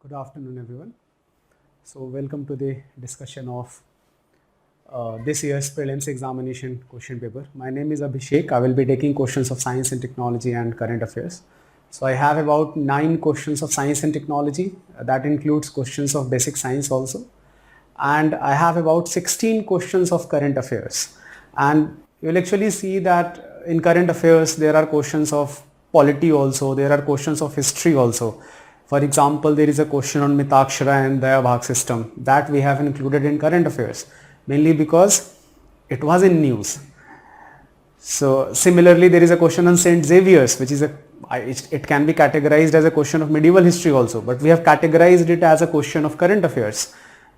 Good afternoon, everyone. So, welcome to the discussion of this year's prelims examination question paper. My name is Abhishek. I will be taking questions of science and technology and current affairs. So, I have about 9 questions of science and technology. That includes questions of basic science also. And I have about 16 questions of current affairs. And you'll actually see that in current affairs, there are questions of polity also, there are questions of history also. For example, there is a question on Mitakshara and Dayabhag system that we have included in current affairs, mainly because it was in news. So similarly, there is a question on St. Xavier's, which is it can be categorized as a question of medieval history also, but we have categorized it as a question of current affairs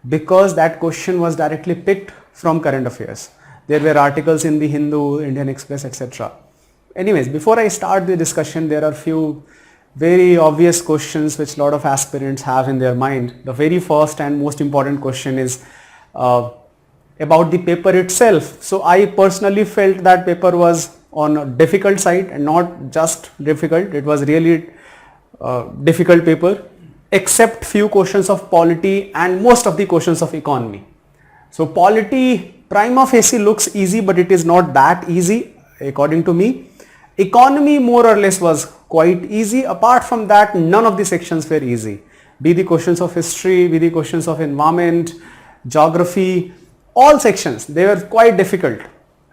because that question was directly picked from current affairs. There were articles in the Hindu, Indian Express, etc. Anyways, before I start the discussion, there are few very obvious questions which a lot of aspirants have in their mind. The very first and most important question is about the paper itself. So I personally felt that paper was on a difficult side and not just difficult, it was really difficult paper, except few questions of polity and most of the questions of economy. So polity prima facie looks easy, but it is not that easy according to me. Economy more or less was quite easy. Apart from that, none of the sections were easy. Be the questions of history, be the questions of environment, geography, all sections, they were quite difficult.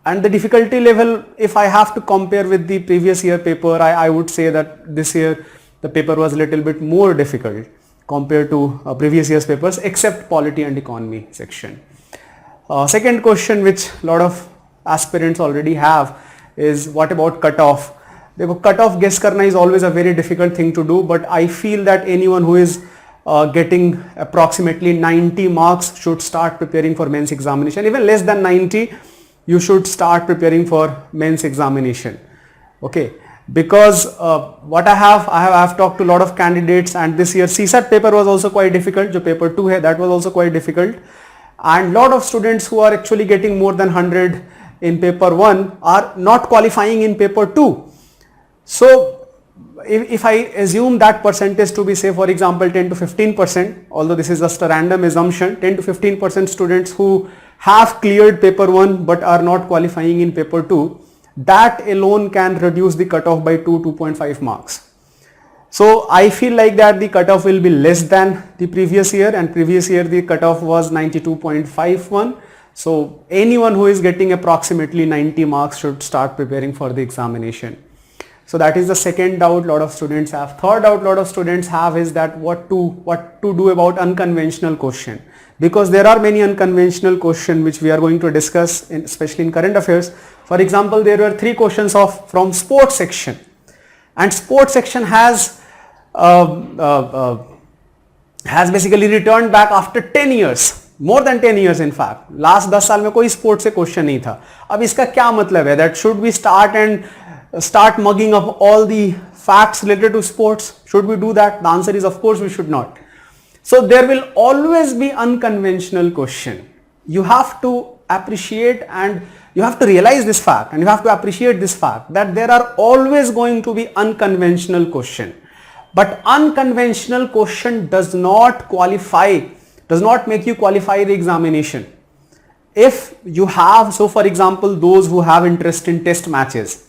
And the difficulty level, if I have to compare with the previous year paper, I would say that this year the paper was a little bit more difficult compared to previous year's papers, except polity and economy section. Second question which a lot of aspirants already have is what about cutoff? The cutoff guess karna is always a very difficult thing to do, but I feel that anyone who is getting approximately 90 marks should start preparing for mains examination. Even less than 90, you should start preparing for mains examination. Okay, because what I have talked to a lot of candidates, and this year CSAT paper was also quite difficult. जो paper 2 है, that was also quite difficult, and lot of students who are actually getting more than 100 in paper 1 are not qualifying in paper 2. So if I assume that percentage to be, say for example 10 to 15%, although this is just a random assumption, 10 to 15% students who have cleared paper 1 but are not qualifying in paper 2, that alone can reduce the cutoff by 2.5 marks. So I feel like that the cutoff will be less than the previous year, and previous year the cutoff was 92.51. So anyone who is getting approximately 90 marks should start preparing for the examination. So that is the second doubt lot of students have. Third doubt lot of students have is that what to do about unconventional question, because there are many unconventional questions which we are going to discuss especially in current affairs. For example, there were 3 questions from sports section, and sports section has basically returned back after 10 years, more than 10 years in fact. Last 10 साल में कोई sports से question नहीं था. अब इसका क्या मतलब है, that should we start mugging up all the facts related to sports? Should we do that? The answer is of course we should not. So there will always be unconventional question. You have to appreciate and you have to realize this fact, and you have to appreciate this fact that there are always going to be unconventional question. But unconventional question does not make you qualify the examination. If you have, so for example, those who have interest in test matches,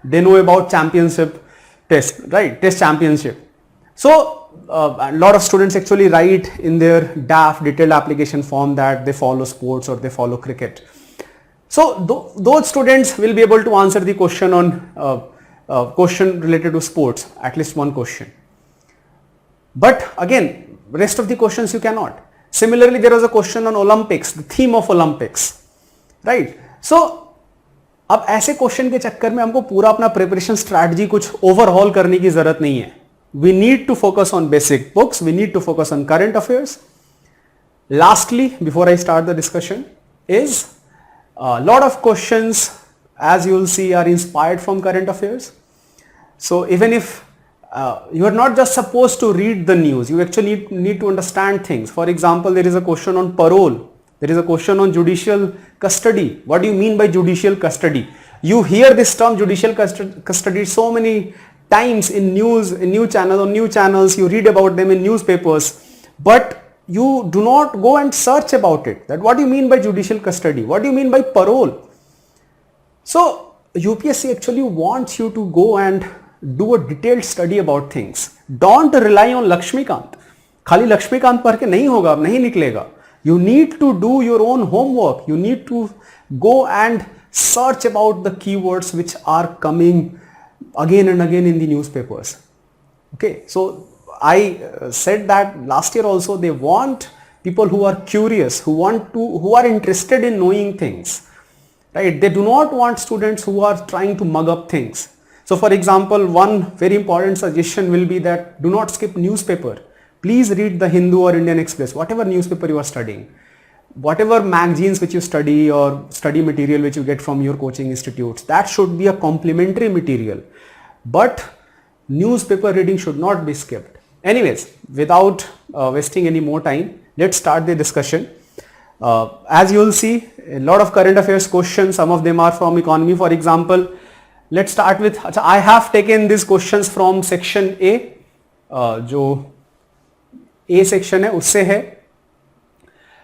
they know about championship test, right? Test championship. So a lot of students actually write in their DAF, detailed application form, that they follow sports or they follow cricket. So those students will be able to answer the question on question related to sports, at least one question. But again, rest of the questions you cannot. Similarly, there was a question on Olympics, the theme of Olympics, right? So अब ऐसे question के चक्कर में हमको पूरा अपना preparation strategy कुछ overhaul करने की जरूरत नहीं है. We need to focus on basic books, we need to focus on current affairs. Lastly, before I start the discussion, is a lot of questions, as you will see, are inspired from current affairs. So even if you are not just supposed to read the news, you actually need to understand things. For example, there is a question on parole. There is a question on judicial custody. What do you mean by judicial custody? You hear this term judicial custody so many times in news channels, you read about them in newspapers, but you do not go and search about it. That what do you mean by judicial custody? What do you mean by parole? So UPSC actually wants you to go and do a detailed study about things. Don't rely on Lakshmikant. खाली लक्ष्मीकांत पढ़ के नहीं होगा, नहीं निकलेगा. You need to do your own homework. You need to go and search about the keywords which are coming again and again in the newspapers. Okay, so I said that last year also. They want people who are curious, who are interested in knowing things, right? They do not want students who are trying to mug up things. So for example, one very important suggestion will be that do not skip newspaper. Please read the Hindu or Indian Express, whatever newspaper you are studying, whatever magazines which you study or study material which you get from your coaching institutes. That should be a complementary material, but newspaper reading should not be skipped. Anyways, without wasting any more time, let's start the discussion. As you will see, a lot of current affairs questions, some of them are from economy. For example, let's start with, I have taken these questions from section A, जो A section है उससे है.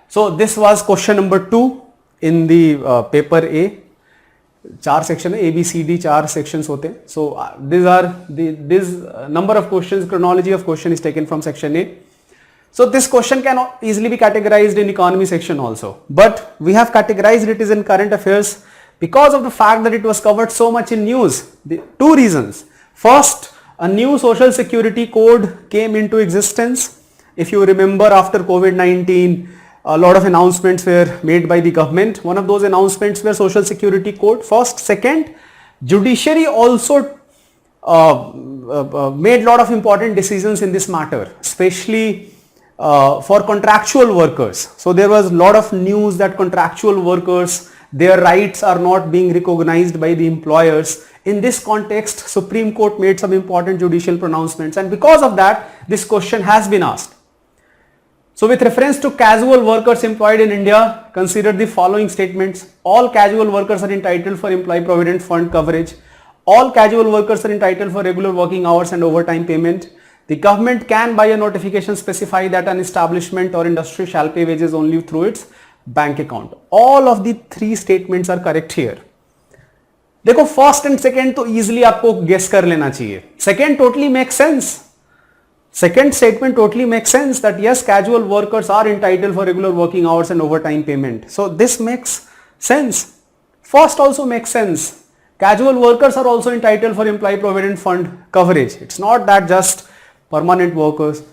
So this was question number 2 in the paper A. 4 section है, A, B, C, D 4 sections होते हैं. So this number of questions, chronology of question is taken from section A. So this question can easily be categorized in economy section also, but we have categorized it as in current affairs because of the fact that it was covered so much in news. Two reasons. First, a new social security code came into existence. If you remember, after COVID-19, a lot of announcements were made by the government. One of those announcements were social security code. First. Second, judiciary also made a lot of important decisions in this matter, especially for contractual workers. So there was a lot of news that contractual workers, their rights are not being recognized by the employers. In this context, Supreme Court made some important judicial pronouncements, and because of that, this question has been asked. So with reference to casual workers employed in India, consider the following statements. All casual workers are entitled for employee provident fund coverage. All casual workers are entitled for regular working hours and overtime payment. The government can by a notification specify that an establishment or industry shall pay wages only through its bank account. All of the 3 statements are correct here. देखो first and second तो easily आपको guess कर लेना चाहिए. Second totally make sense. Second statement totally makes sense that yes, casual workers are entitled for regular working hours and overtime payment. So this makes sense. First also makes sense. Casual workers are also entitled for employee provident fund coverage. It's not that just permanent workers.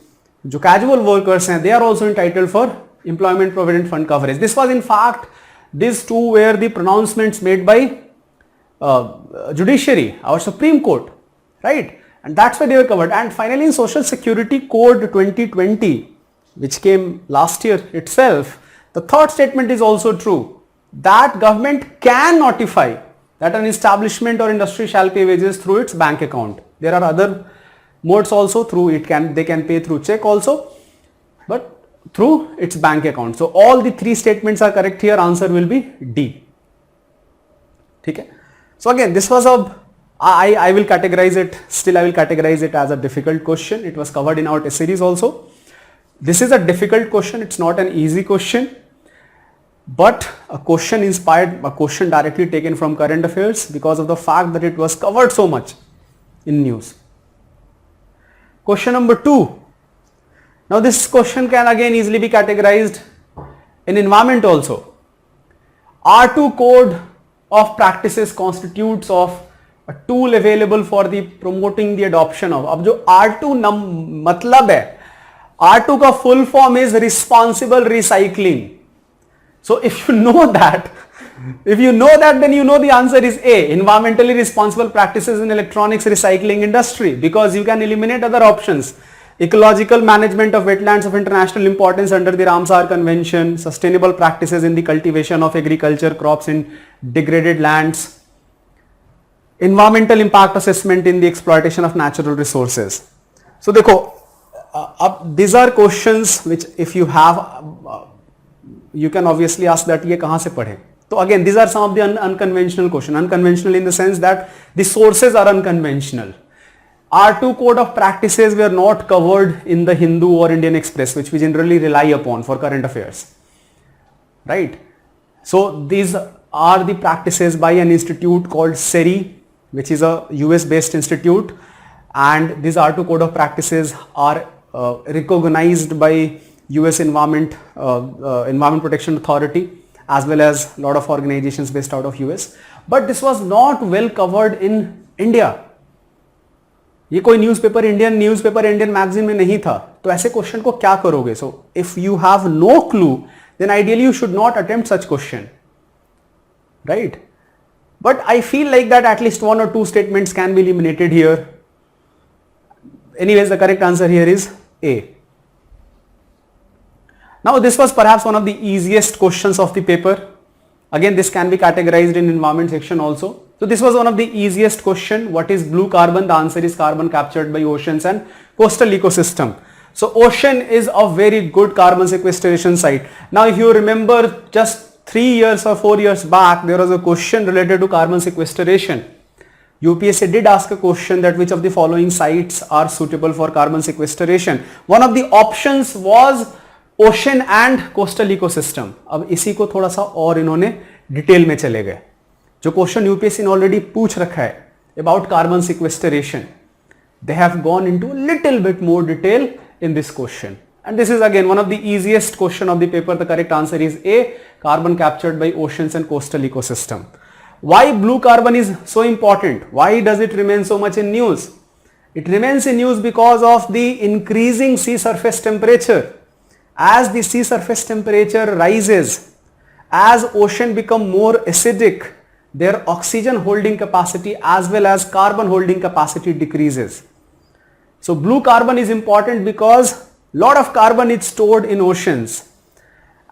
जो casual workers हैं, they are also entitled for employment provident fund coverage. This was in fact, these two were the pronouncements made by judiciary, our Supreme Court, right? And that's why they were covered. And finally, in Social Security Code 2020, which came last year itself, the third statement is also true, that government can notify that an establishment or industry shall pay wages through its bank account. There are other modes also, through it they can pay through check also, but through its bank account. So all the 3 statements are correct here. Answer will be D. Okay. So again, this was I will categorize it, still I will categorize it as a difficult question. It was covered in our test series also. This is a difficult question. It's not an easy question, but a question inspired, a question directly taken from current affairs because of the fact that it was covered so much in news. Question number 2. Now this question can again easily be categorized in environment also. R2 code of practices constitutes of a tool available for the promoting the adoption of. अब जो R2 मतलब है, R2 का full form is responsible recycling. So if you know that, then you know the answer is A, environmentally responsible practices in electronics recycling industry, because you can eliminate other options. Ecological management of wetlands of international importance under the Ramsar Convention, sustainable practices in the cultivation of agriculture crops in degraded lands, environmental impact assessment in the exploitation of natural resources. So देखो, these are questions which if you have, you can obviously ask that ये कहाँ से पढ़े. So again, these are some of the unconventional question. Unconventional in the sense that the sources are unconventional. R2 code of practices were not covered in the Hindu or Indian Express, which we generally rely upon for current affairs, right? So these are the practices by an institute called CERI, which is a US based institute, and these R2 code of practices are recognized by US Environment Protection Authority, as well as a lot of organizations based out of US. But this was not well covered in India. ये कोई newspaper Indian magazine में नहीं था, तो ऐसे question को क्या करोगे? So if you have no clue, then ideally you should not attempt such question, right? But I feel like that at least one or two statements can be eliminated here. Anyways, the correct answer here is A. Now this was perhaps one of the easiest questions of the paper. Again, this can be categorized in environment section also. So this was one of the easiest question. What is blue carbon? The answer is carbon captured by oceans and coastal ecosystem. So ocean is a very good carbon sequestration site. Now if you remember, just 3 years or 4 years back, there was a question related to carbon sequestration. UPSC did ask a question that which of the following sites are suitable for carbon sequestration. One of the options was ocean and coastal ecosystem. अब इसी को थोड़ा सा और इन्होंने detail में चले गए. जो क्वेश्चन यूपीएससी ने ऑलरेडी पूछ रखा है about carbon sequestration, they have gone into a little bit more detail in this question. And this is again one of the easiest question of the paper. The correct answer is A, carbon captured by oceans and coastal ecosystem. Why blue carbon is so important? Why does it remain so much in news? It remains in news because of the increasing sea surface temperature. As the sea surface temperature rises, as ocean become more acidic, their oxygen holding capacity as well as carbon holding capacity decreases. So blue carbon is important because lot of carbon is stored in oceans,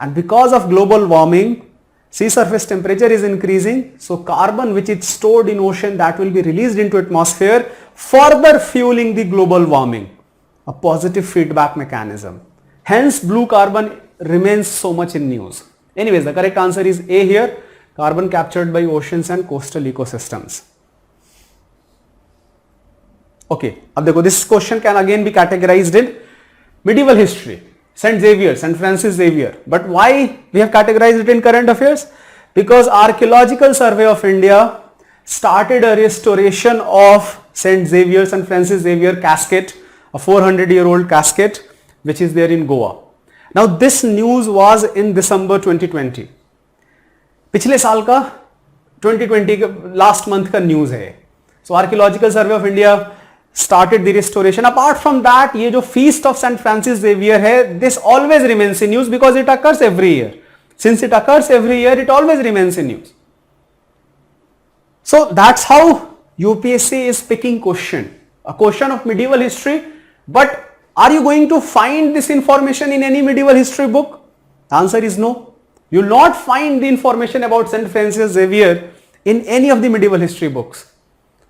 and because of global warming, sea surface temperature is increasing, so carbon which is stored in ocean, that will be released into atmosphere, further fueling the global warming, a positive feedback mechanism. Hence blue carbon remains so much in news. Anyways, the correct answer is A here, carbon captured by oceans and coastal ecosystems. Okay, अब देखो, this question can again be categorized in medieval history, St. Xavier, St. Francis Xavier. But why we have categorized it in current affairs? Because Archaeological Survey of India started a restoration of St. Xavier, St. Francis Xavier casket, a 400-year-old casket which is there in Goa. Now this news was in December 2020. पिछले साल का 2020 का last month का news है. So archaeological survey of India started the restoration. Apart from that, ये जो feast of St. Francis Xavier है, this always remains in news because it occurs every year. Since it occurs every year, it always remains in news. So that's how UPSC is picking question, a question of medieval history. But are you going to find this information in any medieval history book? The answer is no. You will not find the information about St. Francis Xavier in any of the medieval history books.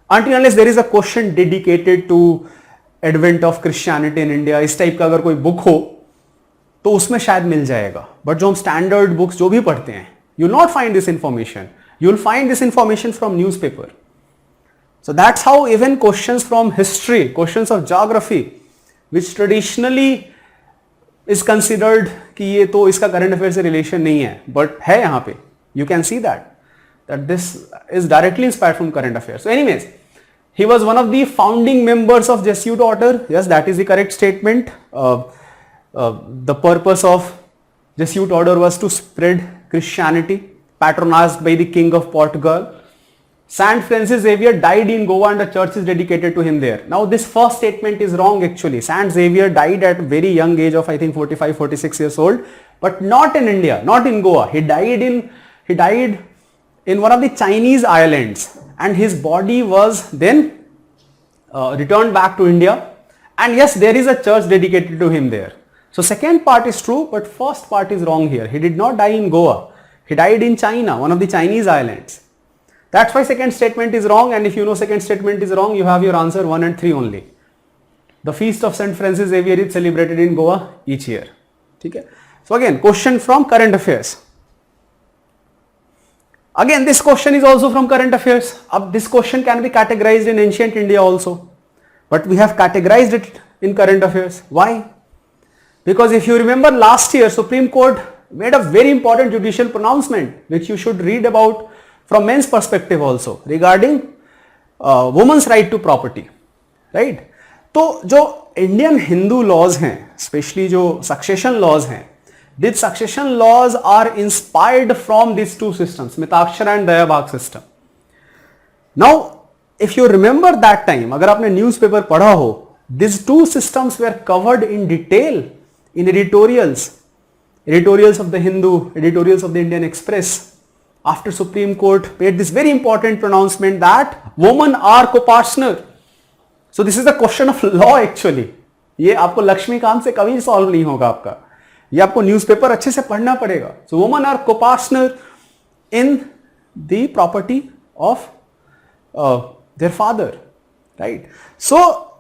Until unless there is a question dedicated to advent of Christianity in India, इस type का अगर कोई book हो तो उसमें शायद मिल जाएगा. But जो हम स्टैंडर्ड बुक्स जो भी पढ़ते हैं, you will not find this information. You will find this information from newspaper. So that's how even questions from history, questions of geography, which traditionally is considered कि ये तो इसका करंट अफेयर से relation नहीं है, बट है यहाँ पे. You can see that this is directly inspired from current affairs. So anyways, he was one of the founding members of Jesuit order. Yes, that is the correct statement. The purpose of Jesuit order was to spread Christianity, patronized by the King of Portugal. St. Francis Xavier died in Goa and the church is dedicated to him there. Now this first statement is wrong actually. St. Xavier died at very young age of I think 45, 46 years old, but not in India, not in Goa. He died in one of the Chinese islands, and his body was then returned back to India, and yes, there is a church dedicated to him there. So second part is true, but first part is wrong here. He did not die in Goa. He died in China, one of the Chinese islands. That's why second statement is wrong, and if you know second statement is wrong, you have your answer 1 and 3 only. The feast of St. Francis Xavier is celebrated in Goa each year. Okay? So again, question from current affairs. Again, this question is also from current affairs. This question can be categorized in ancient India also, but we have categorized it in current affairs. Why? Because if you remember last year, Supreme Court made a very important judicial pronouncement which you should read about from men's perspective also regarding women's right to property, right? तो जो Indian Hindu laws हैं, specially जो succession laws हैं, these succession laws are inspired from these two systems, Mitakshara and दयाभाग system. Now, if you remember that time, अगर आपने newspaper पढ़ा हो, these two systems were covered in detail in editorials of the Hindu, editorials of the Indian Express. After Supreme Court made this very important pronouncement that women are co-partner. So this is the question of law actually. ये आपको लक्ष्मीकांत से कभी solve नहीं होगा आपका, ये आपको newspaper अच्छे से पढ़ना पड़ेगा. So women are co-partner in the property of their father, right? So,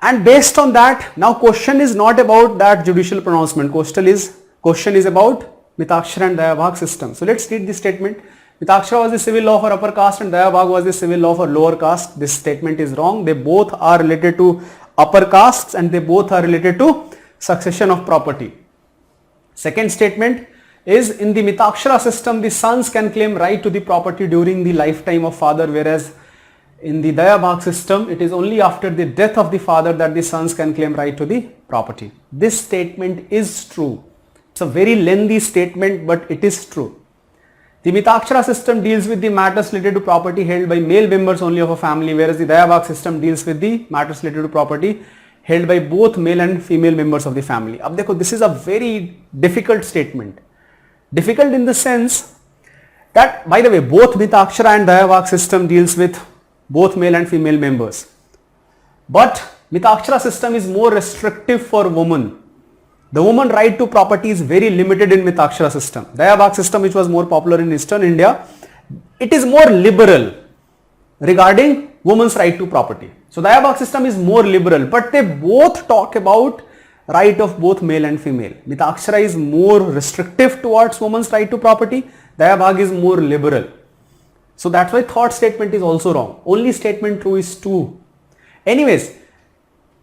and based on that, now question is not about that judicial pronouncement. Question is about Mitakshara and Dayabhag system. So let's read this statement. Mitakshara was the civil law for upper caste and Dayabhag was the civil law for lower caste. This statement is wrong. They both are related to upper castes and they both are related to succession of property. Second statement is, in the Mitakshara system, the sons can claim right to the property during the lifetime of father, whereas in the Dayabhag system, it is only after the death of the father that the sons can claim right to the property. This statement is true. It's a very lengthy statement, but it is true. The Mitakshara system deals with the matters related to property held by male members only of a family, whereas the Dayabhag system deals with the matters related to property held by both male and female members of the family. अब देखो, this is a very difficult statement. Difficult in the sense that, by the way, both Mitakshara and Dayabhag system deals with both male and female members. But Mitakshara system is more restrictive for women. The woman right to property is very limited in Mitakshara system. Dayabhag system, which was more popular in Eastern India, it is more liberal regarding women's right to property. So Dayabhag system is more liberal, but they both talk about right of both male and female. Mitakshara is more restrictive towards women's right to property. Dayabhag is more liberal. So that's why third statement is also wrong. Only statement true is 2. Anyways,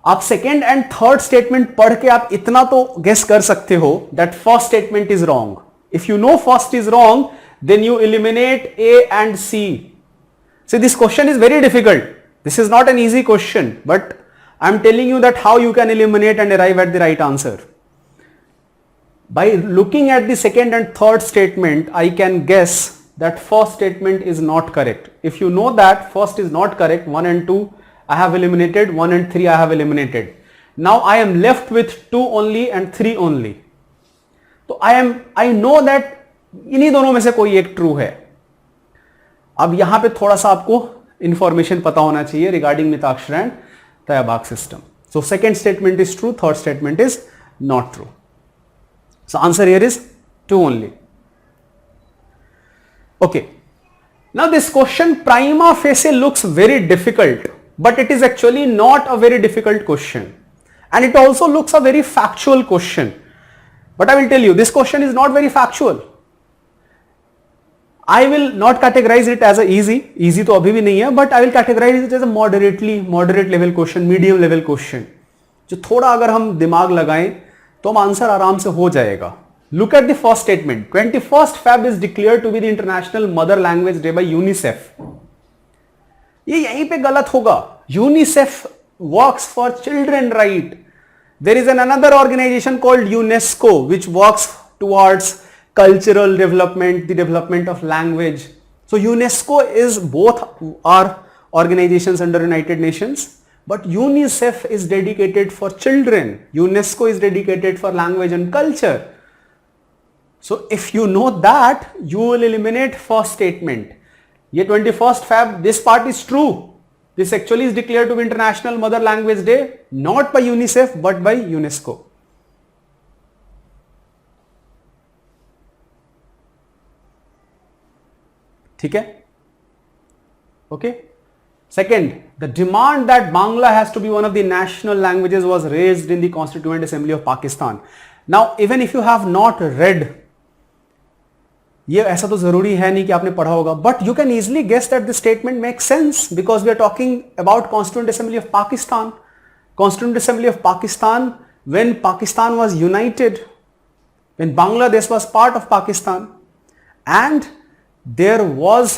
आप second and third statement पढ़ के आप इतना तो guess कर सकते हो that first statement is wrong. If you know first is wrong, then you eliminate A and C. See, this question is very difficult. This is not an easy question, but I am telling you that how you can eliminate and arrive at the right answer. By looking at the second and third statement, I can guess that first statement is not correct. If you know that first is not correct, 1 and 2 I have eliminated, 1 and 3 I have eliminated. Now I am left with 2 only and 3 only. So I know that इन्हीं दोनों में से कोई एक true है. अब यहां पे थोड़ा सा आपको इंफॉर्मेशन पता होना चाहिए regarding Mitakshara and Dayabhag system. So second statement is true, third statement is not true. So answer here is 2 only. Okay. Now this question prima facie looks very difficult, but it is actually not a very difficult question. And it also looks a very factual question. But I will tell you, this question is not very factual. I will not categorize it as a easy तो अभी भी नहीं है, but I will categorize it as a moderate level question, medium level question. जो थोड़ा अगर हम दिमाग लगाएं तो हम आंसर आराम से हो जाएगा. Look at the first statement. 21st Feb is declared to be the International Mother Language Day by UNICEF. ये यहीं पे गलत होगा. UNICEF works for children right. There is another organization called UNESCO which works towards cultural development, the development of language. So UNESCO is both are organizations under United Nations, but UNICEF is dedicated for children. UNESCO is dedicated for language and culture. So if you know that, you will eliminate first statement. ये 21st Feb, this part is true. This actually is declared to be International Mother Language Day, not by UNICEF but by UNESCO. ठीक है? Okay. Second, the demand that Bangla has to be one of the national languages was raised in the Constituent Assembly of Pakistan. Now, even if you have not read ये ऐसा तो जरूरी है नहीं कि आपने पढ़ा होगा, but you can easily guess that this statement make sense because we are talking about constituent assembly of Pakistan. Constituent Assembly of Pakistan, when Pakistan was united, when Bangladesh was part of Pakistan, and there was,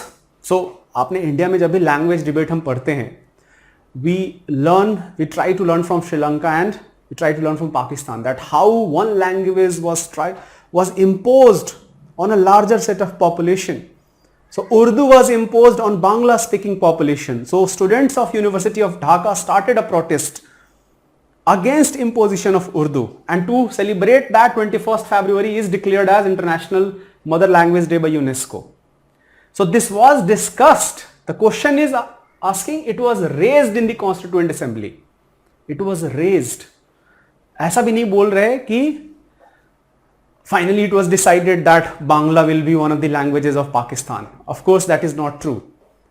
so आपने India में जब भी language debate हम पढ़ते हैं, we try to learn from Sri Lanka and we try to learn from Pakistan that how one language was imposed on a larger set of population. So Urdu was imposed on Bangla speaking population. So students of University of Dhaka started a protest against imposition of Urdu, and to celebrate that 21st February is declared as International Mother Language Day by UNESCO. So this was discussed. The question is asking, it was raised in the Constituent Assembly. It was raised. ऐसा भी नहीं बोल रहे कि finally it was decided that Bangla will be one of the languages of Pakistan. Of course that is not true,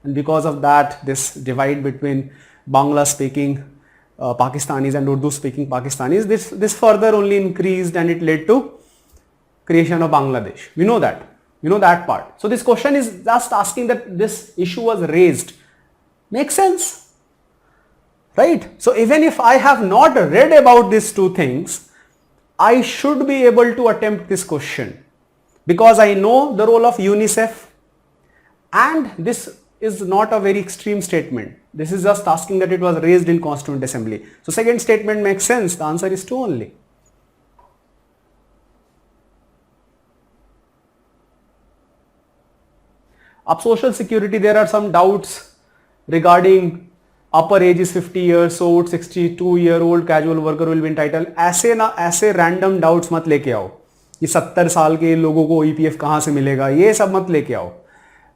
and because of that this divide between Bangla speaking Pakistanis and Urdu speaking Pakistanis, this further only increased and it led to creation of Bangladesh. We know that part. So this question is just asking that this issue was raised. Makes sense, right? So even if I have not read about these two things, I should be able to attempt this question because I know the role of UNICEF, and this is not a very extreme statement. This is just asking that it was raised in Constituent Assembly. So second statement makes sense. The answer is 2 only. Up Social Security, there are some doubts regarding upper age is 50 years old, 62-year-old casual worker will be entitled. ऐसे random doubts मत लेके आओ. ये 70 साल के लोगों को EPF कहाँ से मिलेगा, ये सब मत लेके आओ.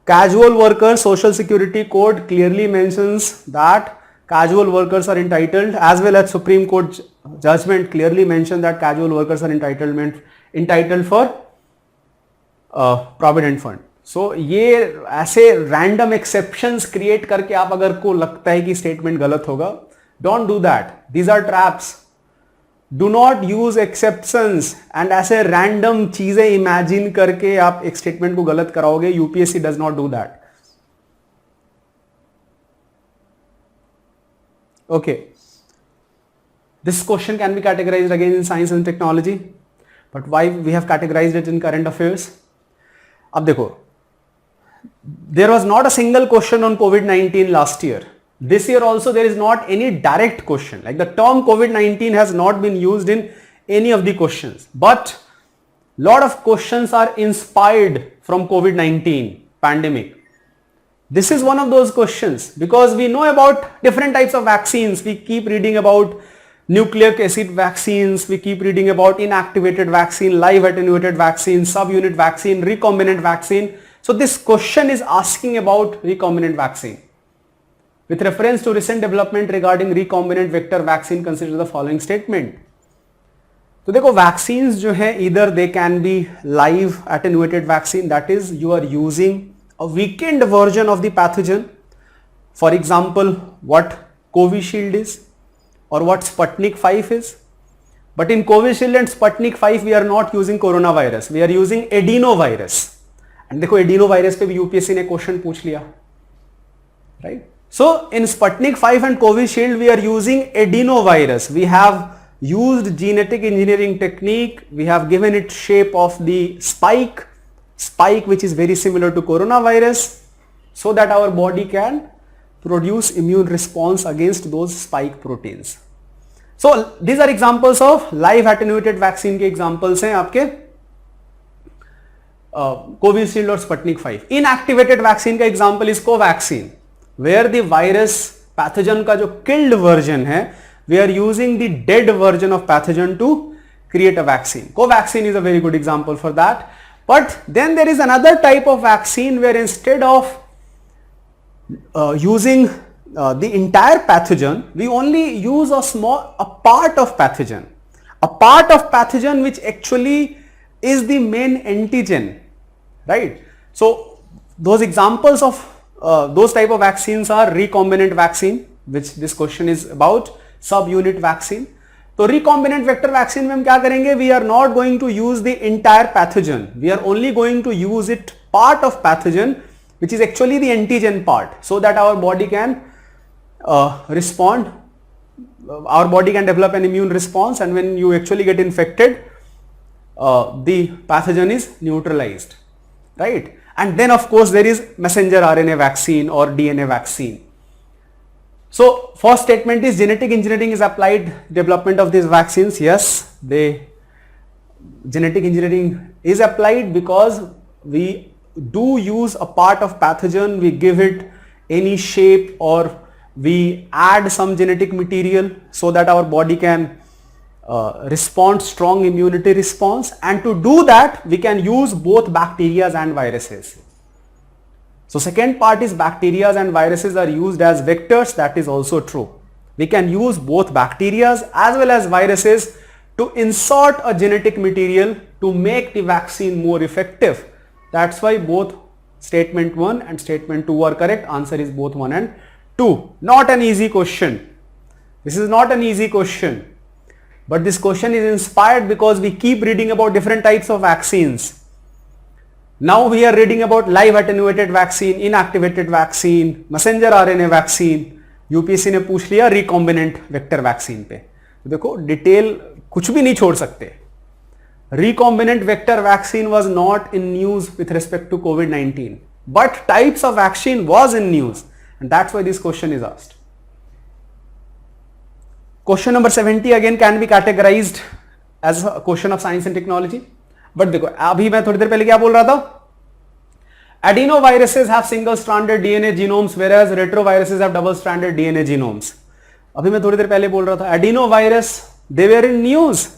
Casual workers, Social Security Code clearly mentions that casual workers are entitled, as well as Supreme Court judgment clearly mentions that casual workers are entitled for Provident Fund. So ये ऐसे random exceptions create करके आप अगर को लगता है कि statement गलत होगा, don't do that. These are traps. Do not use exceptions and ऐसे random चीजें imagine करके आप एक statement को गलत कराओगे. UPSC does not do that. Okay. This question can be categorized again in science and technology, but why we have categorized it in current affairs? अब देखो, there was not a single question on COVID-19 last year. This year also there is not any direct question. Like the term COVID-19 has not been used in any of the questions, but lot of questions are inspired from COVID-19 pandemic. This is one of those questions because we know about different types of vaccines. We keep reading about nucleic acid vaccines, we keep reading about inactivated vaccine, live attenuated vaccine, subunit vaccine, recombinant vaccine. So this question is asking about recombinant vaccine. With reference to recent development regarding recombinant vector vaccine, consider the following statement. तो देखो vaccines जो है either they can be live attenuated vaccine, that is you are using a weakened version of the pathogen. For example, what Covishield is or what Sputnik 5 is. But in Covishield and Sputnik 5 we are not using coronavirus, we are using adenovirus. And देखो adenovirus पे भी UPSC ने question पूछ लिया, right? So in Sputnik 5 and Covishield we are using adenovirus. We have used genetic engineering technique. We have given it shape of the spike which is very similar to coronavirus, so that our body can produce immune response against those spike proteins. So these are examples of live attenuated vaccine के examples हैं आपके Covishield और Sputnik 5. Inactivated vaccine का example is Covaxin, where the virus pathogen का जो killed version है, we are using the dead version of pathogen to create a vaccine. Covaxin is a very good example for that. But then there is another type of vaccine where instead of using the entire pathogen, we only use a part of pathogen which actually is the main antigen, right? So those examples of those type of vaccines are recombinant vaccine, which this question is about, subunit vaccine, तो recombinant vector vaccine में हम क्या करेंगे, we are not going to use the entire pathogen, we are only going to use it part of pathogen which is actually the antigen part, so that our body can respond, our body can develop an immune response, and when you actually get infected, the pathogen is neutralized, right? And then of course there is messenger RNA vaccine or DNA vaccine. So first statement is genetic engineering is applied development of these vaccines. Yes, genetic engineering is applied because we do use a part of pathogen, we give it any shape or we add some genetic material so that our body can respond strong immunity response, and to do that we can use both bacteria and viruses. So second part is bacteria and viruses are used as vectors, that is also true. We can use both bacteria as well as viruses to insert a genetic material to make the vaccine more effective. That's why both statement 1 and statement 2 are correct. Answer is both 1 and 2. Not an easy question. This is not an easy question. But this question is inspired because we keep reading about different types of vaccines. Now we are reading about live attenuated vaccine, inactivated vaccine, messenger RNA vaccine. UPSC ने पूछ लिया recombinant vector vaccine पे. तो देखो detail कुछ भी नहीं छोड़ सकते. Recombinant vector vaccine was not in news with respect to COVID-19, but types of vaccine was in news, and that's why this question is asked. Question number 70 again can be categorized as a question of science and technology. But देखो अभी मैं थोड़ी देर पहले क्या बोल रहा था, adenoviruses have single stranded DNA genomes whereas retroviruses have double stranded DNA genomes. अभी मैं थोड़ी देर पहले बोल रहा था adenovirus, they were in news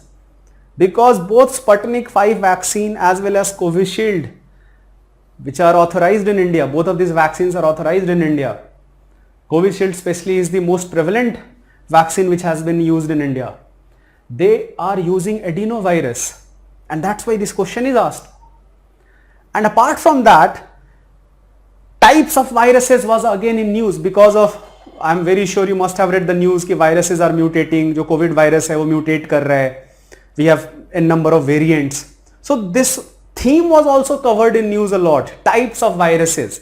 because both Sputnik 5 vaccine as well as Covishield, which are authorized in India, both of these vaccines are authorized in India. Covishield especially is the most prevalent vaccine which has been used in India. They are using adenovirus, and that's why this question is asked. And apart from that, types of viruses was again in news because of, I'm very sure you must have read the news कि viruses are mutating, जो COVID virus है वो mutate कर रहा है. We have a number of variants. So this theme was also covered in news a lot, types of viruses.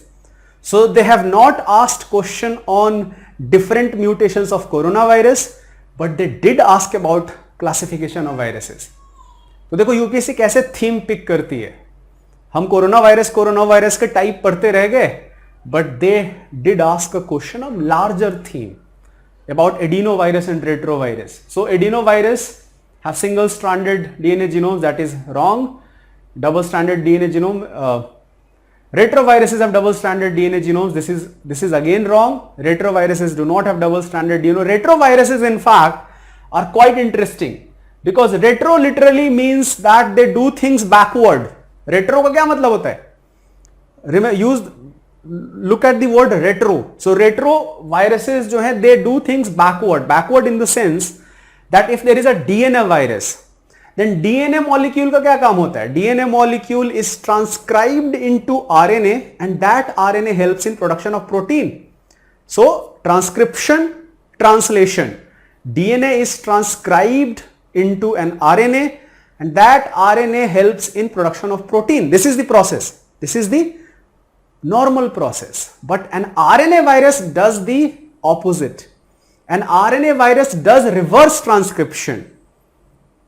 So they have not asked question on different mutations of coronavirus, but they did ask about classification of viruses. तो देखो UPSC कैसे theme pick करती है. हम corona virus के type पढ़ते रह गए, but they did ask a question of larger theme about adenovirus and retrovirus. So adenovirus have single stranded DNA genomes, that is wrong. Double stranded DNA genome, retroviruses have double stranded DNA genomes, this is again wrong. Retroviruses do not have double stranded DNA. Retroviruses in fact are quite interesting because retro literally means that they do things backward. Retro का क्या मतलब होता है? Look at the word retro. So retroviruses जो है, they do things backward in the sense that if there is a DNA virus, then DNA molecule का क्या काम होता है? DNA molecule is transcribed into RNA, and that RNA helps in production of protein. So transcription, translation. DNA is transcribed into an RNA, and that RNA helps in production of protein. This is the process. This is the normal process. But an RNA virus does the opposite. An RNA virus does reverse transcription.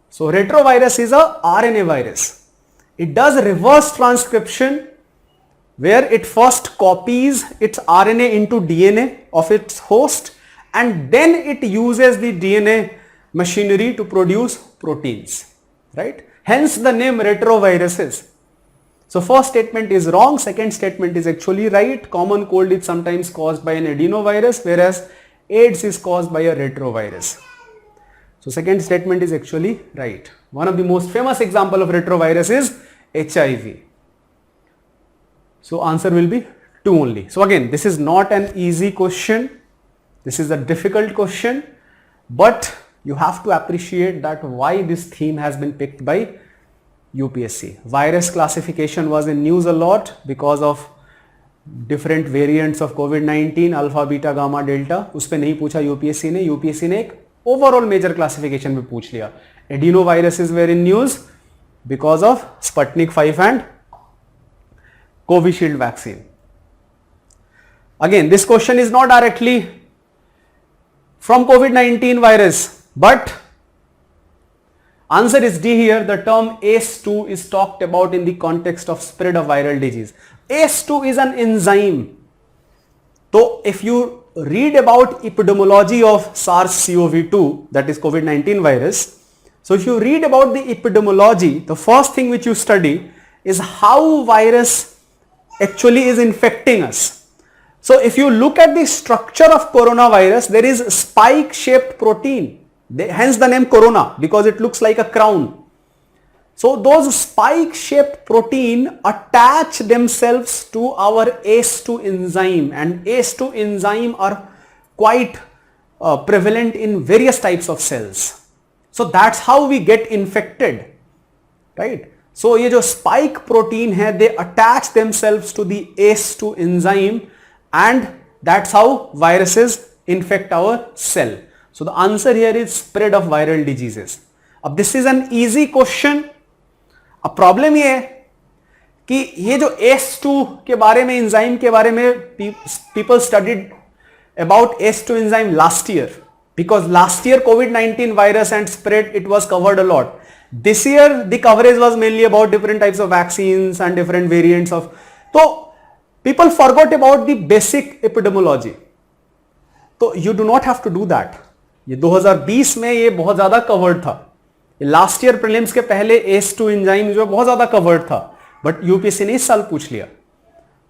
So retrovirus is a RNA virus. It does reverse transcription where it first copies its RNA into DNA of its host, and then it uses the DNA machinery to produce proteins, right? Hence the name retroviruses. So first statement is wrong, second statement is actually right. Common cold is sometimes caused by an adenovirus, whereas AIDS is caused by a retrovirus. So second statement is actually right. One of the most famous example of retrovirus is HIV. So answer will be 2 only. So again, this is not an easy question. This is a difficult question, but you have to appreciate that why this theme has been picked by UPSC. Virus classification was in news a lot because of different variants of COVID-19, alpha, beta, gamma, delta. उस पे नहीं पूछा UPSC ने एक overall major classification में पूछ लिया. Adeno viruses were in news because of Sputnik 5 and Covishield vaccine. Again, this question is not directly from COVID-19 virus, but answer is D here. The term ACE2 is talked about in the context of spread of viral disease. ACE2 is an enzyme. So if you read about epidemiology of SARS-CoV-2, that is COVID-19 virus, so if you read about the epidemiology, the first thing which you study is how virus actually is infecting us. So if you look at the structure of coronavirus, there is spike shaped protein, hence the name corona, because it looks like a crown. So those spike shaped protein attach themselves to our ACE2 enzyme, and ACE2 enzyme are quite prevalent in various types of cells. So that's how we get infected, right? So ये जो spike protein है, they attach themselves to the ACE2 enzyme, and that's how viruses infect our cell. So the answer here is spread of viral diseases. अब this is an easy question. अब problem ये है कि ये जो ACE2 के बारे में, एंजाइम के बारे में, people studied about ACE2 enzyme last year, because last year COVID-19 virus and spread, it was covered a lot. This year the coverage was mainly about different types of vaccines and different variants of, so people forgot about the basic epidemiology. तो you do not have to do that. ये 2020 में ये बहुत ज्यादा covered था. Last year prelims के पहले ACE2 enzyme जो बहुत ज्यादा कवर्ड था, बट यूपीएससी ने इस साल पूछ लिया.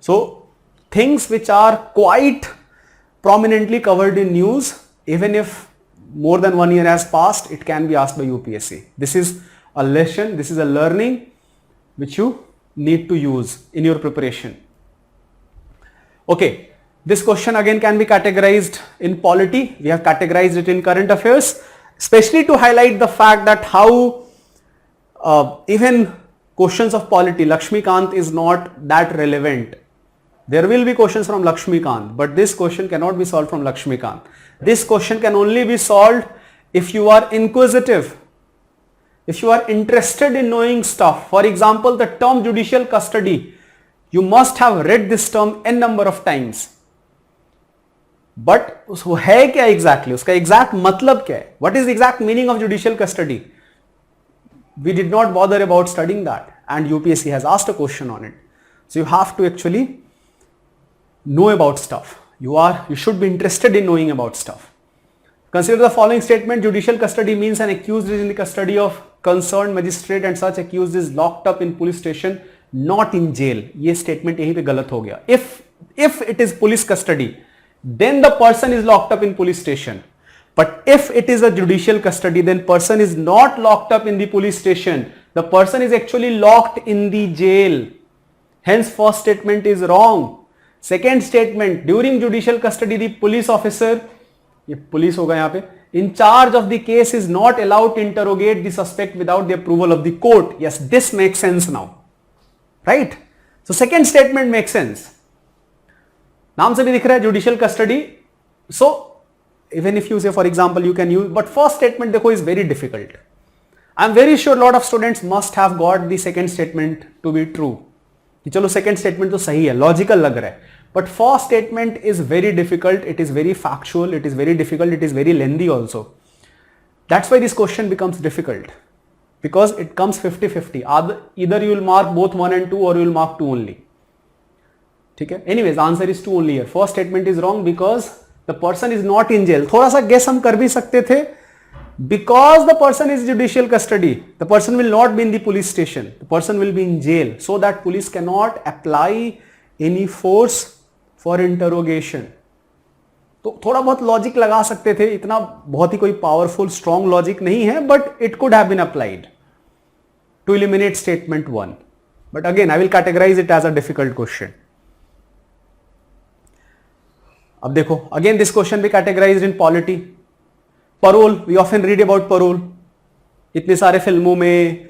So things which are quite prominently covered in news, even if more than 1 year has passed, it can be asked by UPSC. This is a lesson, this is a learning which you need to use in your preparation. Okay, this question again can be categorized in polity. We have categorized it in current affairs, especially to highlight the fact that how even questions of polity, Lakshmikant is not that relevant. There will be questions from Lakshmikant, but this question cannot be solved from Lakshmikant. This question can only be solved if you are inquisitive, if you are interested in knowing stuff. For example, the term judicial custody, you must have read this term n number of times. But वो है क्या exactly? उसका exact मतलब क्या है? What is the exact meaning of judicial custody? We did not bother about studying that, and UPSC has asked a question on it. So you have to actually know about stuff. You should be interested in knowing about stuff. Consider the following statement. Judicial custody means an accused is in the custody of concerned magistrate and such accused is locked up in police station, not in jail. ये statement यहीं पे गलत हो गया. If it is police custody, then the person is locked up in police station. But if it is a judicial custody, then person is not locked up in the police station. The person is actually locked in the jail. Hence first statement is wrong. Second statement, during judicial custody, the police officer, ये police होगा यहाँ पे, in charge of the case is not allowed to interrogate the suspect without the approval of the court. Yes, this makes sense now, right? So second statement makes sense. नाम से भी दिख रहा है judicial custody. So even if you say, for example, you can use, but first statement देखो is very difficult. I'm very sure lot of students must have got the second statement to be true. कि चलो second statement तो सही है, logical लग रहा है. But first statement is very difficult, it is very factual, it is very difficult, it is very lengthy also. That's why this question becomes difficult. Because it comes 50-50. Either you will mark both 1 and 2 or you will mark 2 only. ठीक है? Anyways, the answer is 2 only here. First statement is wrong because the person is not in jail. थोड़ा सा guess हम कर भी सकते थे. Because the person is judicial custody, the person will not be in the police station. The person will be in jail, so that police cannot apply any force for interrogation. तो थोड़ा बहुत logic लगा सकते थे, इतना बहुत ही कोई powerful strong logic नहीं है, but it could have been applied to eliminate statement 1. But again I will categorise it as a difficult question. अब देखो, again this question be categorised in polity. Parole, we often read about parole. इतने सारे फिल्मों में,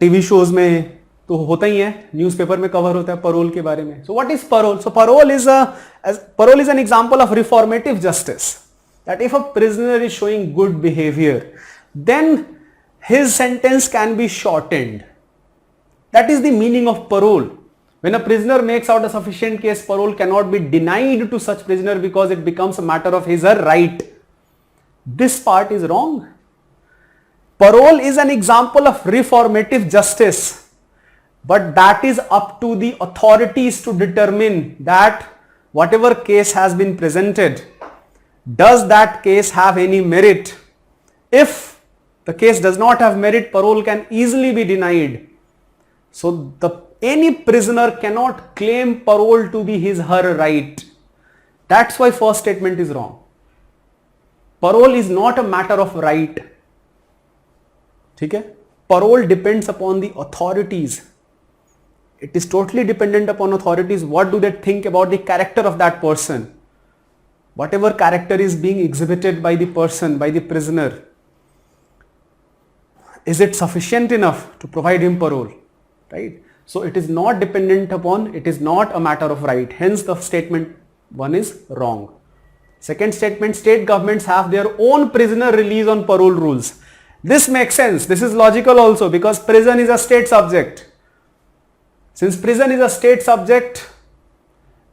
TV shows में तो होता ही है, न्यूज़पेपर में कवर होता है parole के बारे में. So what is parole? So parole is an example of reformative justice. that if a prisoner is showing good behavior, then his sentence can be shortened. That is the meaning of parole. When a prisoner makes out a sufficient case, parole cannot be denied to such prisoner because it becomes a matter of his or her right. This part is wrong. Parole is an example of reformative justice, but that is up to the authorities to determine that whatever case has been presented, does that case have any merit? If the case does not have merit, parole can easily be denied. So any prisoner cannot claim parole to be his her right. That's why first statement is wrong. Parole is not a matter of right. ठीक है? Parole depends upon the authorities. It is totally dependent upon authorities. What do they think about the character of that person? Whatever character is being exhibited by the person, by the prisoner, is it sufficient enough to provide him parole? Right? So it is not dependent upon, it is not a matter of right. Hence the statement 1 is wrong. Second statement, state governments have their own prisoner release on parole rules. This makes sense. This is logical also because prison is a state subject. Since prison is a state subject,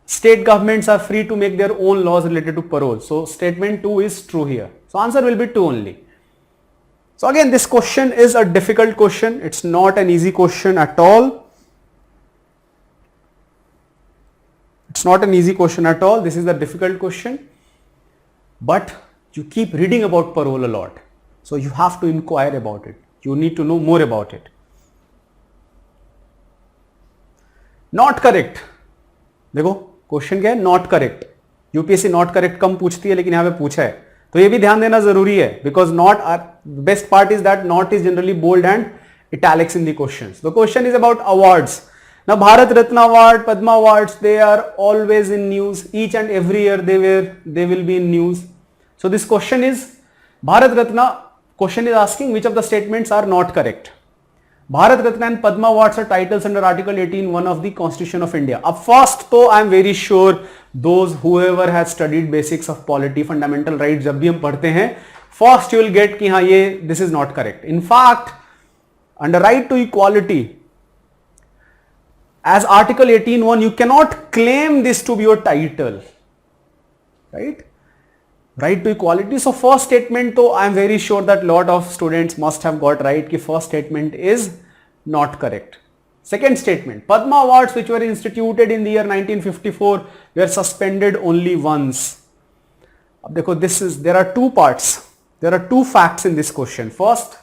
state governments are free to make their own laws related to parole. So statement 2 is true here. So answer will be 2 only. So again, this question is a difficult question. It's not an easy question at all. It's not an easy question at all. This is a difficult question. But you keep reading about parole a lot. So you have to inquire about it. You need to know more about it. Not correct. देखो question क्या है, not correct. UPSC not correct कम पूछती है, लेकिन यहां पे पूछा है, तो ये भी ध्यान देना जरूरी है. Because note best part is that note is generally bold and italics in the questions. The question is about awards. Now Bharat Ratna Award, Padma Awards, they are always in news. Each and every year they will be in news. So this question is Bharat Ratna. Question is asking which of the statements are not correct. Bharat Ratna and Padma Awards are titles under Article 18(1) of the Constitution of India. अब first तो I am very sure those whoever has studied basics of polity, fundamental rights, जब भी हम पढ़ते हैं, first you will get कि हाँ ये this is not correct. In fact, under right to equality, as Article 18(1), you cannot claim this to be your title, right? Right to equality. So first statement, though, I am very sure that lot of students must have got right कि first statement is not correct. Second statement, Padma Awards which were instituted in the year 1954 were suspended only once. अब देखो, there are two parts. There are two facts in this question. First,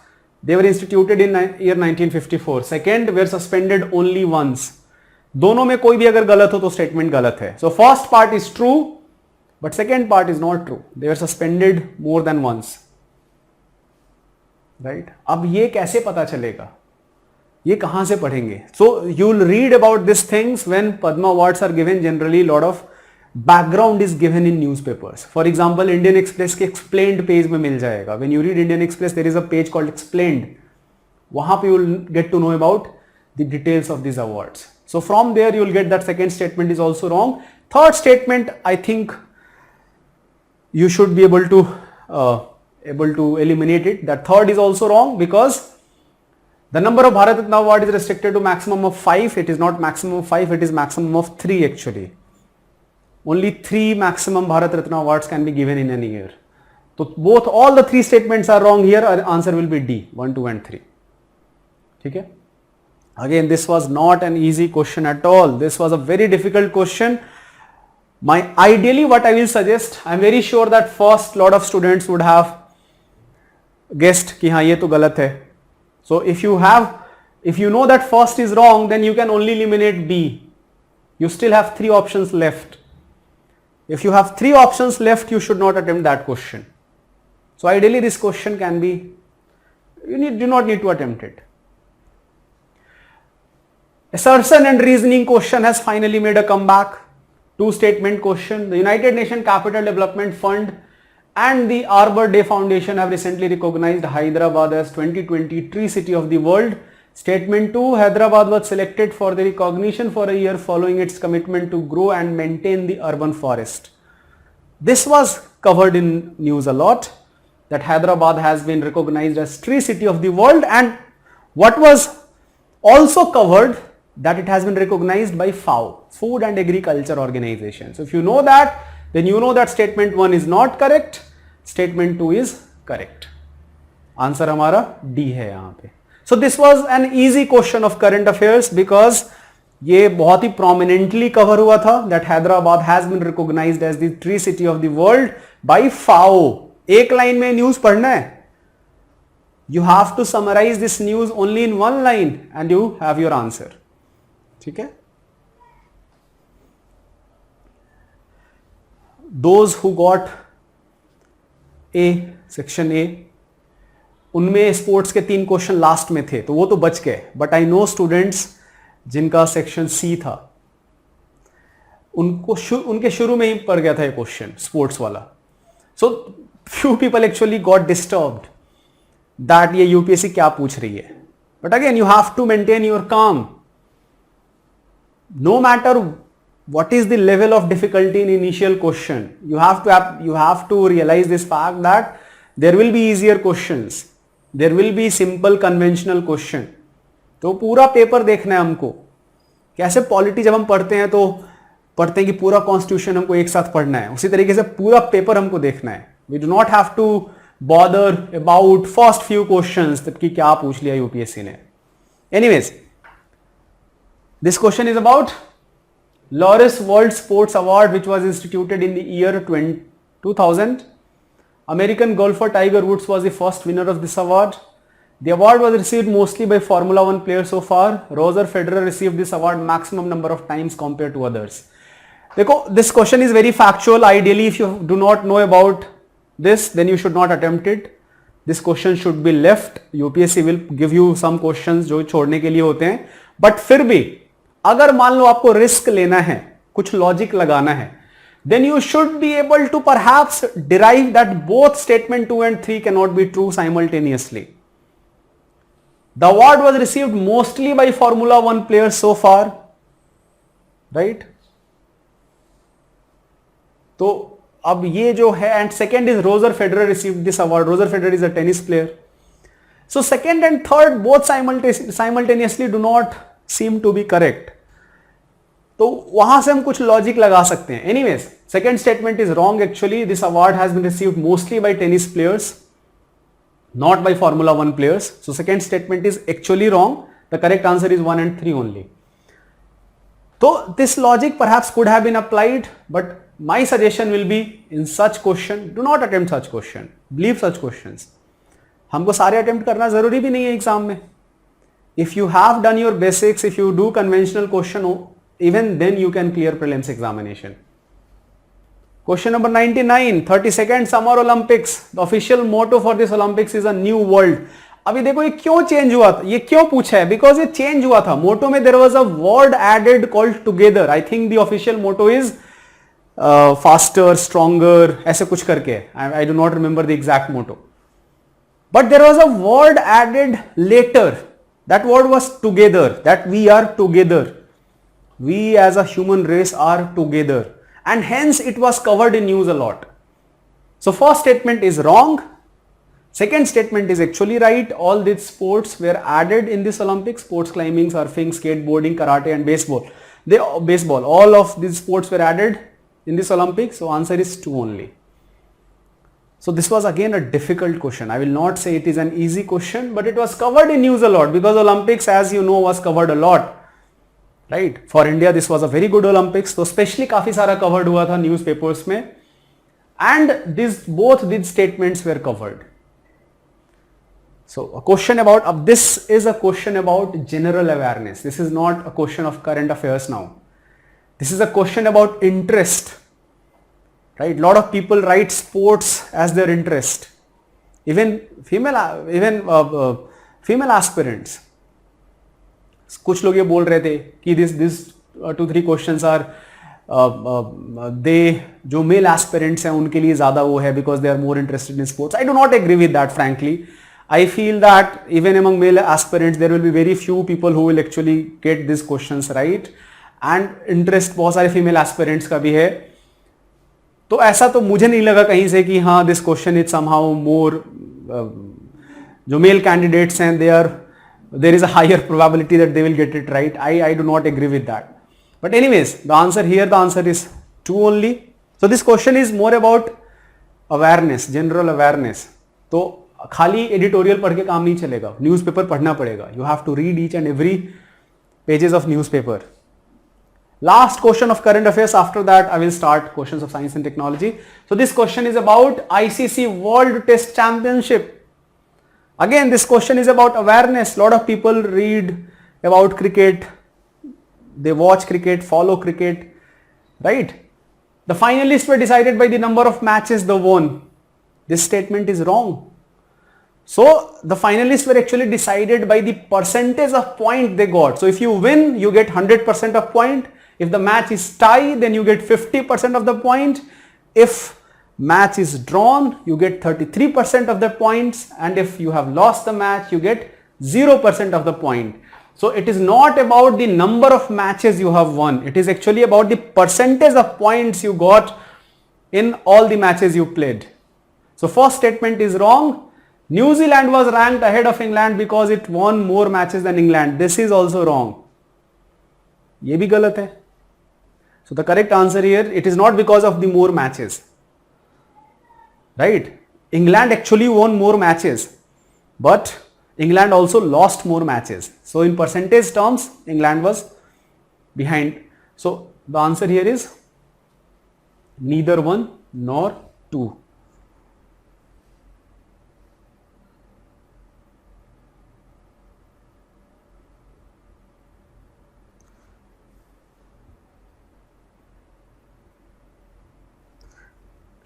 they were instituted in year 1954. Second, were suspended only once. दोनों में कोई भी अगर गलत हो तो स्टेटमेंट गलत है. So first part is true, but second part is not true. They were suspended more than once. Right? अब ये कैसे पता चलेगा? ये कहां से पढ़ेंगे? So you will read about these things when Padma Awards are given. Generally, lot of background is given in newspapers. For example, Indian Express के explained page में मिल जाएगा. When you read Indian Express, there is a page called explained. वहां पे you will get to know about the details of these awards. So from there you will get that second statement is also wrong. Third statement, I think you should be able to eliminate it. That third is also wrong because the number of Bharat Ratna Award is restricted to maximum of 5. It is not maximum of 5, it is maximum of 3 actually. Only 3 maximum Bharat Ratna Awards can be given in any year. So both, all the 3 statements are wrong here. Our answer will be D, 1, 2 and 3. Okay? Again, this was not an easy question at all. This was a very difficult question. Ideally what I will suggest, I am very sure that first lot of students would have guessed कि हाँ ये तो गलत है. So if you know that first is wrong, then you can only eliminate B. You still have 3 options left. If you have 3 options left, you should not attempt that question. So ideally this question can be, do not need to attempt it. Assertion and reasoning question has finally made a comeback. 2 statement question. The United Nations Capital Development Fund and the Arbor Day Foundation have recently recognized Hyderabad as 2020 Tree City of the World. Statement 2, Hyderabad was selected for the recognition for a year following its commitment to grow and maintain the urban forest. This was covered in news a lot, that Hyderabad has been recognized as tree city of the world, and what was also covered, that it has been recognized by FAO, Food and Agriculture Organization. So if you know that, then you know that statement 1 is not correct, statement 2 is correct. Answer हमारा D है यहाँ पे. So this was an easy question of current affairs because ये बहुत ही prominently cover हुआ था that Hyderabad has been recognized as the tree city of the world by FAO. एक line में न्यूज पढ़ना है. You have to summarize this news only in one line and you have your answer. ठीक है? Those who got A, section A, उनमें sports के 3 question last में थे तो वो तो बच गए, बट आई नो स्टूडेंट्स जिनका सेक्शन सी था उनके शुरू में ही पड़ गया था ये क्वेश्चन स्पोर्ट्स वाला. So few people actually got disturbed that ये यूपीएससी क्या पूछ रही है. But again you have to maintain your काम. No matter what is the level of difficulty in initial question, you have to realize this fact that there will be easier questions, there will be simple conventional question. तो पूरा paper देखना है हमको. कैसे polity जब हम पढ़ते हैं तो पढ़ते हैं कि पूरा कॉन्स्टिट्यूशन हमको एक साथ पढ़ना है, उसी तरीके से पूरा पेपर हमको देखना है. We do not have to bother about first few questions कि क्या पूछ लिया यूपीएससी ने. Anyways, this question is about Laureus World Sports Award, which was instituted in the year 2000. American golfer Tiger Woods was the first winner of this award. The award was received mostly by Formula 1 players so far. Roger Federer received this award maximum number of times compared to others. देखो, this question is very factual. Ideally, if you do not know about this, then you should not attempt it. This question should be left. UPSC will give you some questions जो छोड़ने के लिए होते हैं. But फिर भी अगर मान लो आपको रिस्क लेना है, कुछ लॉजिक लगाना है, then you should be able to perhaps derive that both statement 2 and 3 cannot be true simultaneously. The award was received mostly by Formula 1 players so far, right? तो अब ये जो है, and second is Roger Federer received this award. Roger Federer is a tennis player. So second and third both simultaneously do not seem to be correct. तो वहां से हम कुछ लॉजिक लगा सकते हैं. Anyways, second statement is wrong. Actually this award has been received mostly by tennis players, not by formula 1 players. So second statement is actually wrong. The correct answer is 1 and 3 only. तो this logic perhaps could have been applied, but my suggestion will be in such question do not attempt such question, leave such questions. हमको सारे attempt करना जरूरी भी नहीं है exam में. If you have done your basics, if you do conventional question, even then you can clear prelims examination. Question number 99, 32nd Summer Olympics. The official motto for this Olympics is a new world. अभी देखो ये क्यों change हुआ था, ये क्यों पूछा है, बिकॉज ये चेंज हुआ था. मोटो में there was a word added called together. I think the official motto is faster stronger, ऐसे कुछ करके. I do not remember the exact motto, but there was a word added later. That word was together, that we are together. We as a human race are together. And hence it was covered in news a lot. So first statement is wrong. Second statement is actually right. All these sports were added in this Olympics. Sports climbing, surfing, skateboarding, karate and baseball. Baseball. All of these sports were added in this Olympics. So answer is 2 only. So this was again a difficult question. I will not say it is an easy question, but it was covered in news a lot because Olympics, as you know, was covered a lot, right? For India, this was a very good Olympics. So especially काफी सारा covered हुआ था newspapers में, and both these statements were covered. So a question about this is a question about general awareness. This is not a question of current affairs now. This is a question about interest. Right, lot of people write sports as their interest. Even female aspirants. कुछ लोग ये बोल रहे थे कि this 2-3 questions are they जो male aspirants हैं उनके लिए ज़्यादा वो है because they are more interested in sports. I do not agree with that, frankly. I feel that even among male aspirants there will be very few people who will actually get these questions right. And interest बहुत सारे female aspirants का भी है. तो ऐसा तो मुझे नहीं लगा कहीं से कि हाँ दिस क्वेश्चन इज समहाउ मोर, जो मेल कैंडिडेट्स हैं there is a higher probability that they will get it right. I do not agree with that. But anyways, the answer is 2 only. So this question is more about awareness, general awareness. तो खाली editorial पढ़ के काम नहीं चलेगा, newspaper पढ़ना पड़ेगा. You have to read each and every pages of newspaper. Last question of current affairs. After that, I will start questions of science and technology. So this question is about ICC World Test Championship. Again, this question is about awareness. Lot of people read about cricket, they watch cricket, follow cricket, right? The finalists were decided by the number of matches they won. This statement is wrong. So the finalists were actually decided by the percentage of point they got. So if you win, you get 100% of point. If the match is tie, then you get 50% of the point. If match is drawn, you get 33% of the points, and if you have lost the match, you get 0% of the point. So it is not about the number of matches you have won. It is actually about the percentage of points you got in all the matches you played. So first statement is wrong. New Zealand was ranked ahead of England because it won more matches than England. This is also wrong. ये भी गलत है. So the correct answer here, it is not because of the more matches. Right? England actually won more matches, but England also lost more matches. So in percentage terms, England was behind. So the answer here is neither 1 nor 2.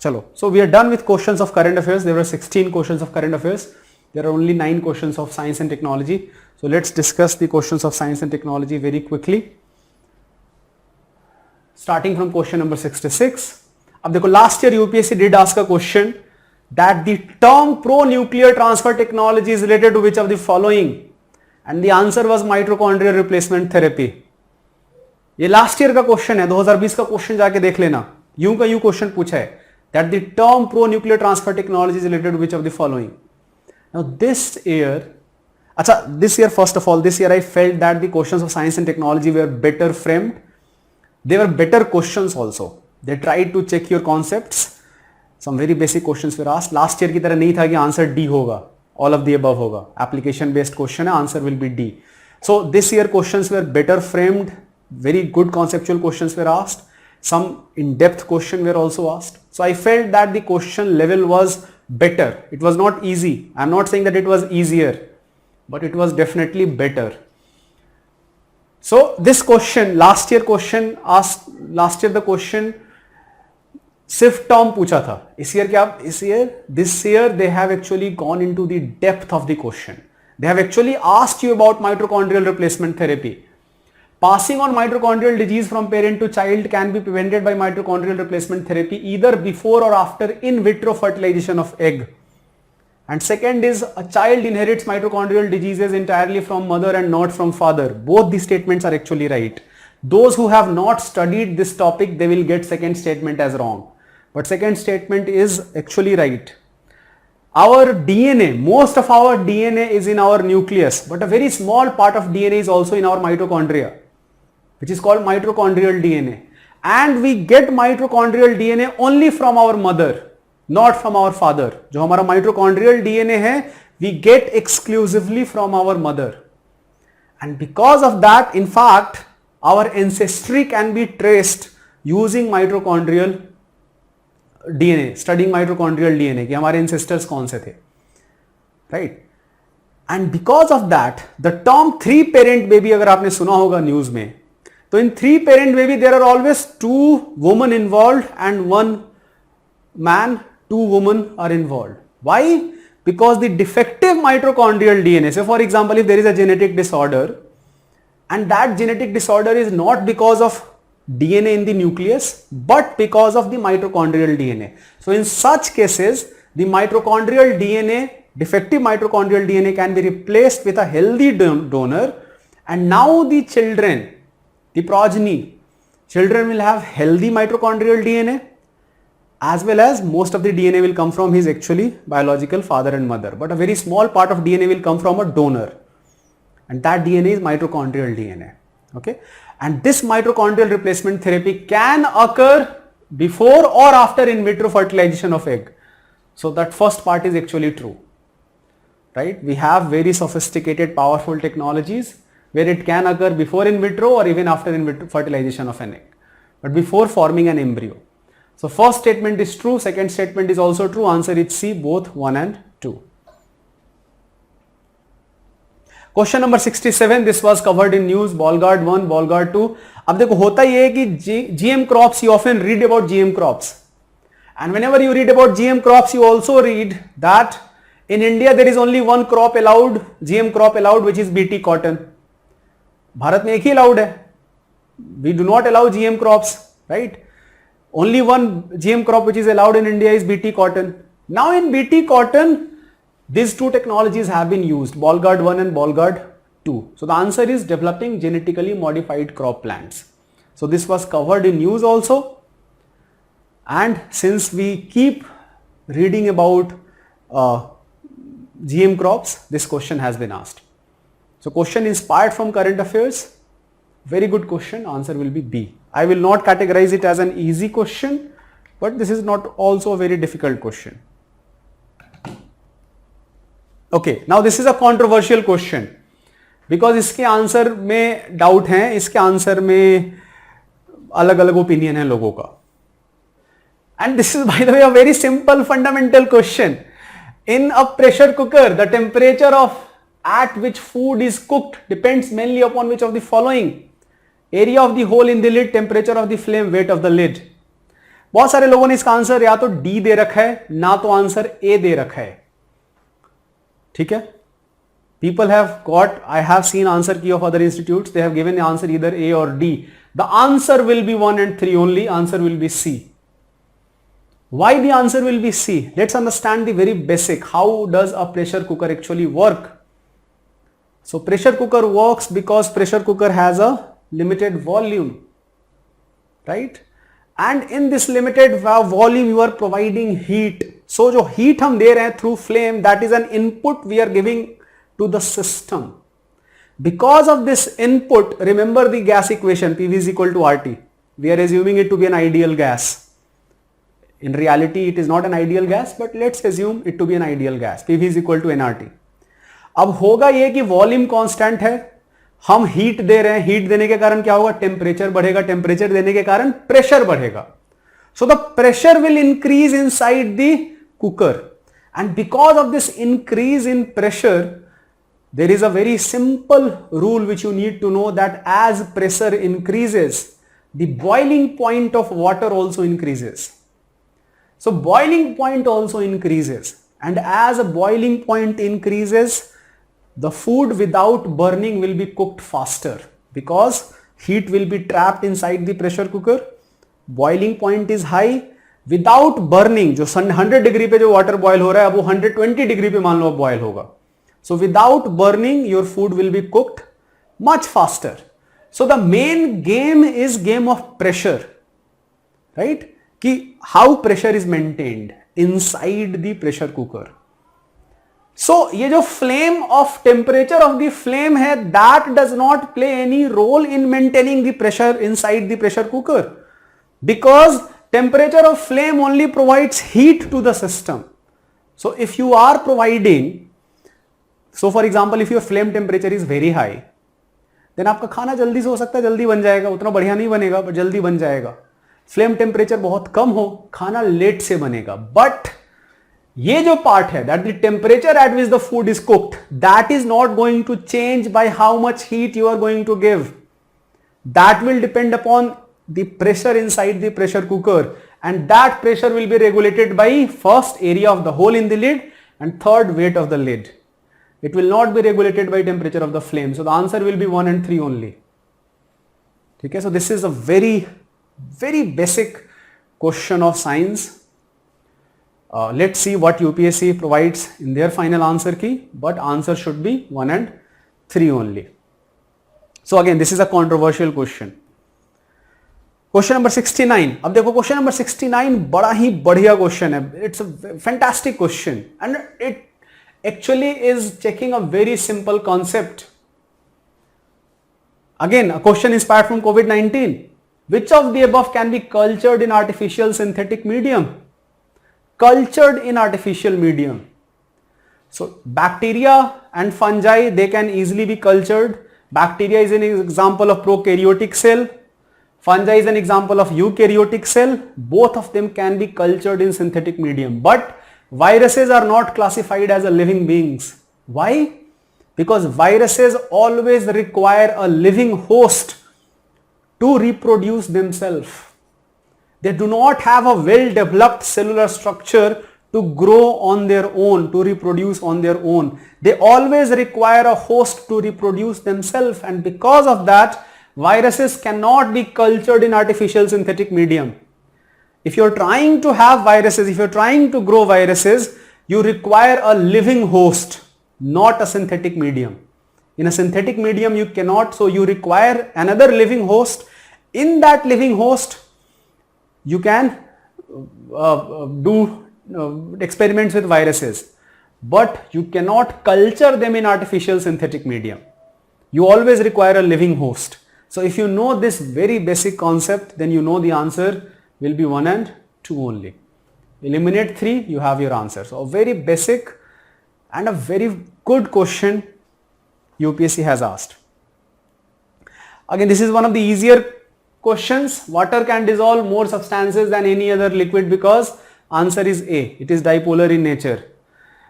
Chalo. So we are done with questions of current affairs. There were 16 questions of current affairs. There are only 9 questions of science and technology. So let's discuss the questions of science and technology very quickly. Starting from question number 66. अब देखो, last year UPSC did ask a question that the term pro-nuclear transfer technology is related to which of the following? And the answer was mitochondrial replacement therapy. ये last year का question है, 2020 का question जाके देख लेना. यूं का यूं क्वेश्चन पूछा है that the term pro-nuclear transfer technology is related to which of the following. Now this year, first of all, this year I felt that the questions of science and technology were better framed. They were better questions also. They tried to check your concepts. Some very basic questions were asked. Last year की तरह नहीं था कि answer D होगा, all of the above होगा. Application based question है, answer will be D. So this year questions were better framed. Very good conceptual questions were asked. Some in-depth questions were also asked. So I felt that the question level was better. It was not easy. I'm not saying that it was easier, but it was definitely better. So this question, last year the question सिर्फ term पूछा था. this year they have actually gone into the depth of the question. They have actually asked you about mitochondrial replacement therapy. Passing on mitochondrial disease from parent to child can be prevented by mitochondrial replacement therapy either before or after in vitro fertilization of egg. And second is a child inherits mitochondrial diseases entirely from mother and not from father. Both these statements are actually right. Those who have not studied this topic, they will get second statement as wrong. But second statement is actually right. Our DNA, most of our DNA is in our nucleus, but a very small part of DNA is also in our mitochondria, which is called mitochondrial DNA. And we get mitochondrial DNA only from our mother, not from our father. जो हमारा mitochondrial DNA है, we get exclusively from our mother. And because of that, in fact, our ancestry can be traced using mitochondrial DNA, studying mitochondrial DNA, कि हमारे ancestors कौन से थे, right? And because of that, the term 3 parent baby अगर आपने सुना होगा news में, तो in 3 parent baby there are always 2 women involved and 1 man, 2 women are involved. Why? Because the defective mitochondrial DNA, so for example, if there is a genetic disorder and that genetic disorder is not because of DNA in the nucleus but because of the mitochondrial DNA. So in such cases, the mitochondrial DNA, defective mitochondrial DNA can be replaced with a healthy donor, and now the children, the progeny, children will have healthy mitochondrial DNA as well as most of the DNA will come from his actually biological father and mother, but a very small part of DNA will come from a donor, and that DNA is mitochondrial DNA. Okay, and this mitochondrial replacement therapy can occur before or after in vitro fertilization of egg. So that first part is actually true, right? We have very sophisticated, powerful technologies where it can occur before in vitro or even after in vitro fertilization of an egg, but before forming an embryo. So first statement is true, second statement is also true. Answer is C, both 1 and 2. Question number 67, this was covered in news, Bollgard 1, Bollgard 2. अब देखो होता ये है कि GM crops, you often read about GM crops, and whenever you read about GM crops you also read that in India there is only one crop allowed, GM crop allowed, which is BT cotton. Bharat में एक ही allowed है, we do not allow GM crops, right? Only one GM crop which is allowed in India is BT cotton. Now in BT cotton, these two technologies have been used, Ballgard 1 and Ballgard 2. So the answer is developing genetically modified crop plants. So this was covered in news also. And since we keep reading about GM crops, this question has been asked. So question inspired from current affairs. Very good question. Answer will be B. I will not categorize it as an easy question, but this is not also a very difficult question. Okay, now this is a controversial question because इसके answer में doubt है, इसके answer में अलग अलग opinion है लोगों का. And this is, by the way, a very simple fundamental question. In a pressure cooker, the temperature of at which food is cooked depends mainly upon which of the following: area of the hole in the lid, temperature of the flame, weight of the lid. बहुत सारे लोगों ने इसका answer या तो D दे रखा है, ना तो आंसर ए दे रखा है. ठीक है, people have got, I have seen answer key of other institutes, they have given the answer either A और D. The answer will be 1 and 3 only. Answer will be C. Why the answer will be C? Let's understand the very basic. How does a pressure cooker actually work? So pressure cooker works because pressure cooker has a limited volume, right? And in this limited volume you are providing heat. So जो heat हम दे रहे हैं through flame, that is an input we are giving to the system. Because of this input, remember the gas equation, PV is equal to RT. We are assuming it to be an ideal gas. In reality it is not an ideal gas, but let's assume it to be an ideal gas. PV is equal to nRT. अब होगा ये कि volume constant है, हम heat दे रहे हैं, heat देने के कारण क्या होगा? टेम्परेचर बढ़ेगा, टेम्परेचर देने के कारण प्रेशर बढ़ेगा. So the pressure will increase inside the cooker, and because of this increase in pressure there is a very simple rule which you need to know, that as pressure increases the boiling point of water also increases. So boiling point also increases, and as a boiling point increases, the food without burning will be cooked faster because heat will be trapped inside the pressure cooker. Boiling point is high. Without burning, जो 100 degree पे जो water boil हो रहा है अब वो 120 degree पे मान लो अब बॉयल होगा. So without burning your food will be cooked much faster. So the main game is game of pressure, right? कि how pressure is maintained inside the pressure cooker. So ये जो flame of temperature of the flame है, that does not play any role in maintaining the pressure inside the pressure cooker, because temperature of flame only provides heat to the system. So if you are providing, so for example if your flame temperature is very high, then आपका खाना जल्दी से हो सकता है जल्दी बन जाएगा, उतना बढ़िया नहीं बनेगा पर जल्दी बन जाएगा. फ्लेम टेम्परेचर बहुत कम हो, खाना लेट से बनेगा. बट ये जो पार्ट है, that the temperature at which the food is cooked, that is not going to change by how much heat you are going to give. That will depend upon the pressure inside the pressure cooker, and that pressure will be regulated by first area of the hole in the lid and third weight of the lid. It will not be regulated by temperature of the flame. So the answer will be 1 and 3 only. Okay, so this is a very basic question of science. Let's see what UPSC provides in their final answer key, but answer should be 1 and 3 only. So again, this is a controversial question. Question number 69. अब देखो question number 69 बड़ा ही बढ़िया question है. It's a fantastic question and it actually is checking a very simple concept. Again, a question inspired from COVID-19. Which of the above can be cultured in artificial synthetic medium? Cultured in artificial medium. So bacteria and fungi, they can easily be cultured. Bacteria is an example of prokaryotic cell. Fungi is an example of eukaryotic cell. Both of them can be cultured in synthetic medium. But viruses are not classified as a living beings. Why? Because viruses always require a living host to reproduce themselves. They do not have a well developed cellular structure to grow on their own, to reproduce on their own. They always require a host to reproduce themselves, and because of that, viruses cannot be cultured in artificial synthetic medium. If you're trying to have viruses, if you're trying to grow viruses, you require a living host, not a synthetic medium. In a synthetic medium you cannot, so you require another living host. In that living host, you can do experiments with viruses, but you cannot culture them in artificial synthetic medium. You always require a living host. So if you know this very basic concept, then you know the answer will be 1 and 2 only. Eliminate 3, you have your answer. So a very basic and a very good question UPSC has asked. Again, this is one of the easier questions. Water can dissolve more substances than any other liquid because answer is A. It is dipolar in nature.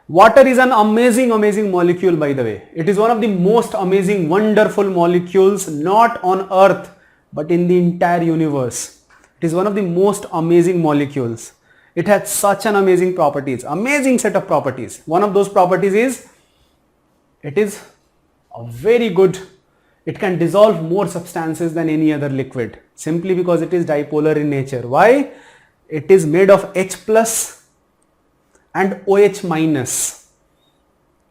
Water is an amazing molecule, by the way. It is one of the most amazing, wonderful molecules, not on earth but in the entire universe. It is one of the most amazing molecules. It has such an amazing properties, amazing set of properties. One of those properties is it is a very good, it can dissolve more substances than any other liquid, simply because it is dipolar in nature. Why? It is made of H plus and OH minus,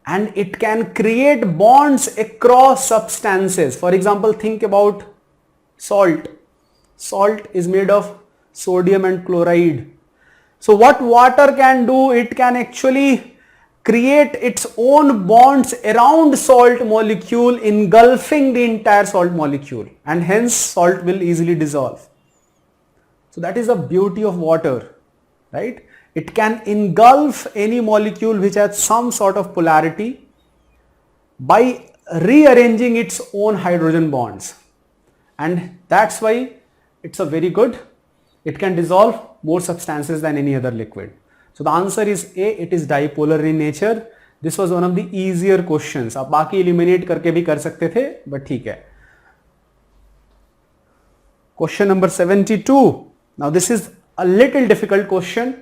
and it can create bonds across substances. For example, think about salt. Salt is made of sodium and chloride. So what water can do, it can actually create its own bonds around salt molecule, engulfing the entire salt molecule, and hence salt will easily dissolve. So that is the beauty of water, right? It can engulf any molecule which has some sort of polarity by rearranging its own hydrogen bonds, and that's why it's a very good, it can dissolve more substances than any other liquid. So the answer is A, it is dipolar in nature. This was one of the easier questions. आप बाकी eliminate करके भी कर सकते थे, but ठीक है. Question number 72. Now this is a little difficult question.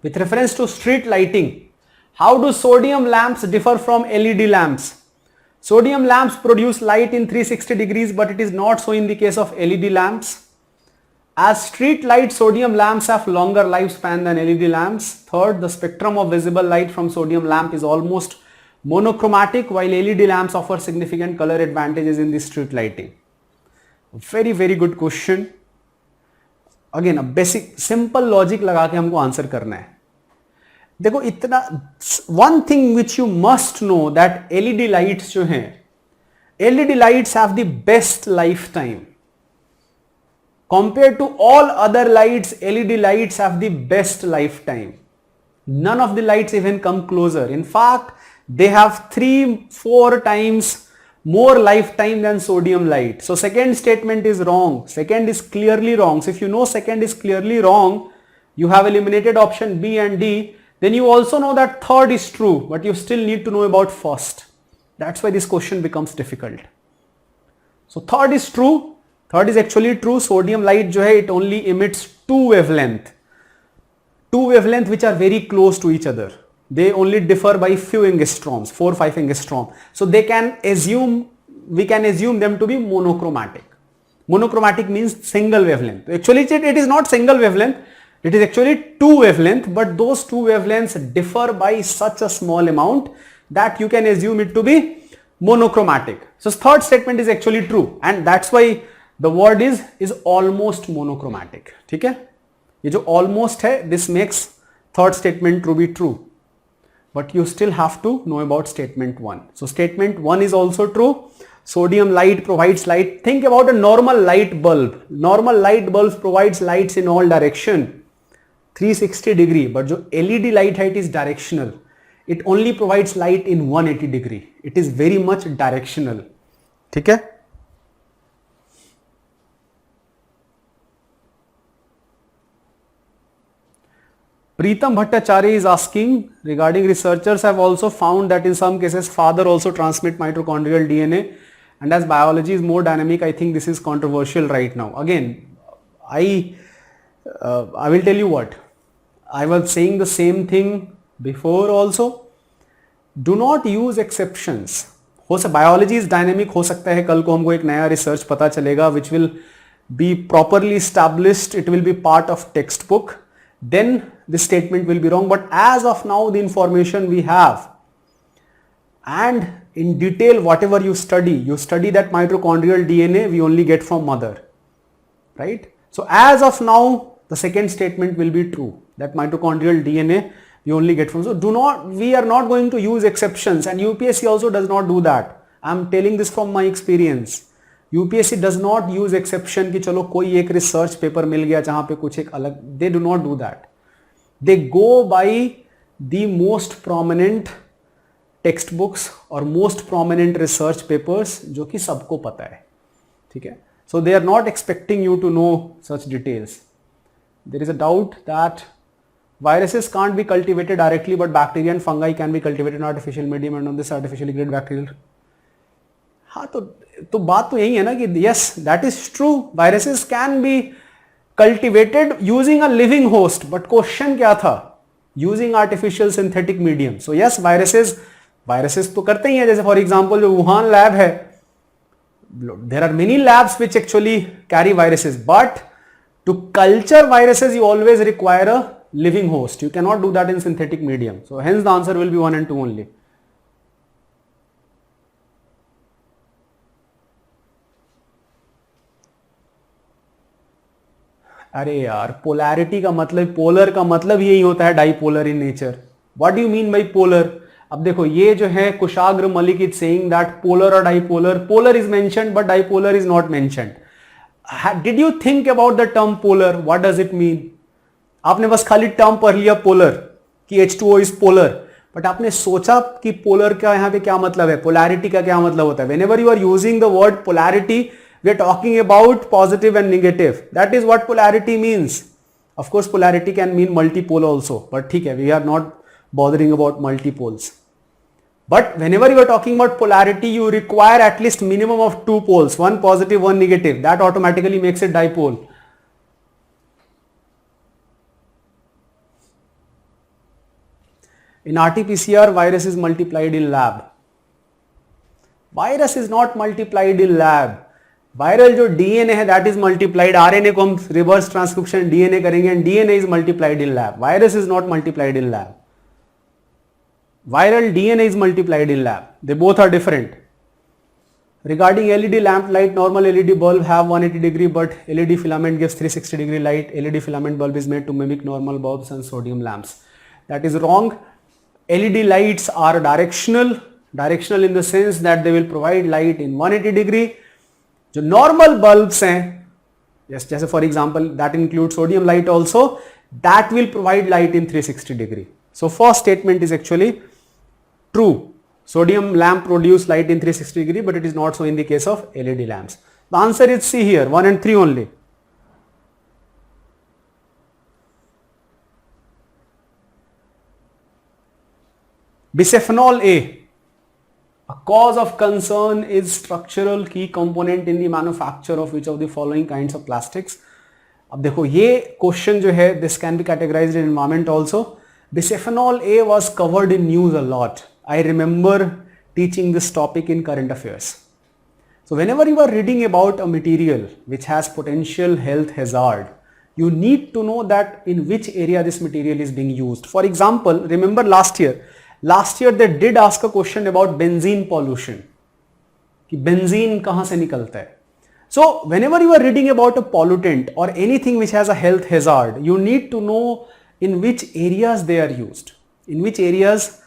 With reference to street lighting, how do sodium lamps differ from LED lamps? Sodium lamps produce light in 360 degrees, but it is not so in the case of LED lamps. As street light, sodium lamps have longer lifespan than LED lamps. Third, the spectrum of visible light from sodium lamp is almost monochromatic, while LED lamps offer significant color advantages in the street lighting. Very, very good question. Again, a basic, simple logic लगा के हमको answer करना है. देखो इतना, one thing which you must know that LED lights जो हैं, LED lights have the best lifetime. Compared to all other lights, LED lights have the best lifetime. None of the lights even come closer. In fact, they have 3-4 times more lifetime than sodium light. So second statement is wrong. Second is clearly wrong. So if you know second is clearly wrong, you have eliminated option B and D. Then you also know that third is true, but you still need to know about first. That's why this question becomes difficult. So third is true. Third is actually true. Sodium light जो है, it only emits two wavelength which are very close to each other. They only differ by few angstroms, 4-5 angstrom. So we can assume them to be monochromatic. Monochromatic means single wavelength. Actually it is not single wavelength. It is actually two wavelength, but those two wavelengths differ by such a small amount that you can assume it to be monochromatic. So third statement is actually true, and that's why the word is almost monochromatic. ठीक है, ये जो almost है this makes third statement to be true, but you still have to know about statement 1. So statement 1 is also true. Sodium light provides light. Think about a normal light bulb. Normal light bulbs provides lights in all direction, 360 degree, but जो LED light है it is directional. It only provides light in 180 degree. It is very much directional. ठीक है? Preetham Bhattacharya is asking regarding researchers have also found that in some cases father also transmit mitochondrial DNA, and as biology is more dynamic, I think this is controversial right now. Again, I will tell you what, I was saying the same thing before also. Do not use exceptions. हो सकता biology is dynamic, हो सकता है कल को हमको एक नया research पता चलेगा which will be properly established, it will be part of textbook, then this statement will be wrong. But as of now the information we have, and in detail whatever you study that mitochondrial DNA we only get from mother, right? So as of now the second statement will be true, that mitochondrial DNA we only get from. So we are not going to use exceptions, and UPSC also does not do that. I am telling this from my experience. UPSC does not use exception कि चलो कोई एक research paper मिल गया जहां पे कुछ एक अलग. They do not do that. They go by the most prominent textbooks or most prominent research papers जो कि सबको पता है. ठीक है? So they are not expecting you to know such details. There is a doubt that viruses can't be cultivated directly, but bacteria and fungi can be cultivated in artificial medium, and on this artificially created bacterial. हाँ, तो बात तो यही है ना कि yes, that is true. Viruses can be cultivated using a living host, but question क्या था? Using artificial synthetic medium. So yes, viruses तो करते ही हैं. जैसे for example जो वुहान लैब है, there are many labs which actually carry viruses, but to culture viruses you always require a living host. You cannot do that in synthetic medium. So hence the answer will be 1 and 2 only. अरे यार, polarity का मतलब, polar का मतलब यही होता है dipolar in nature. What do you mean by polar? अब देखो ये जो है Kushagra Malik is saying that polar और dipolar, polar is mentioned but dipolar is not mentioned. Did you think about the term polar? What does it mean? आपने बस खाली term पढ़ लिया पोलर कि H2O इज पोलर, बट आपने सोचा कि पोलर का यहाँ पे क्या मतलब है, पोलैरिटी का क्या मतलब होता है? Whenever you are using the word polarity, we are talking about positive and negative. That is what polarity means. Of course polarity can mean multipole also, but ठीक है, we are not bothering about multipoles. But whenever you are talking about polarity, you require at least minimum of 2 poles, one positive, one negative. That automatically makes it dipole. In RT-PCR, virus is multiplied in lab. Virus is not multiplied in lab. Viral जो DNA है that is multiplied. RNA को हम reverse transcription DNA करेंगे and DNA is multiplied in lab. Virus is not multiplied in lab. Viral DNA is multiplied in lab. They both are different. Regarding LED lamp light, normal LED bulb have 180 degree, but LED filament gives 360 degree light. LED filament bulb is made to mimic normal bulbs and sodium lamps. That is wrong. LED lights are directional. Directional in the sense that they will provide light in 180 degree. जो normal bulbs हैं, yes, जैसे for example that includes sodium light also, that will provide light in 360 degree. So first statement is actually true. Sodium lamp produce light in 360 degree, but it is not so in the case of LED lamps. The answer is C here, 1 and 3 only. Bisphenol A. A cause of concern is structural key component in the manufacture of which of the following kinds of plastics. अब देखो ये question जो है this can be categorized in environment also. Bisphenol A was covered in news a lot. I remember teaching this topic in current affairs. So whenever you are reading about a material which has potential health hazard, you need to know that in which area this material is being used. For example, remember last year they did ask a question about benzene pollution कि benzene कहाँ से निकलता है. So whenever you are reading about a pollutant or anything which has a health hazard, you need to know in which areas they are used, in which areas.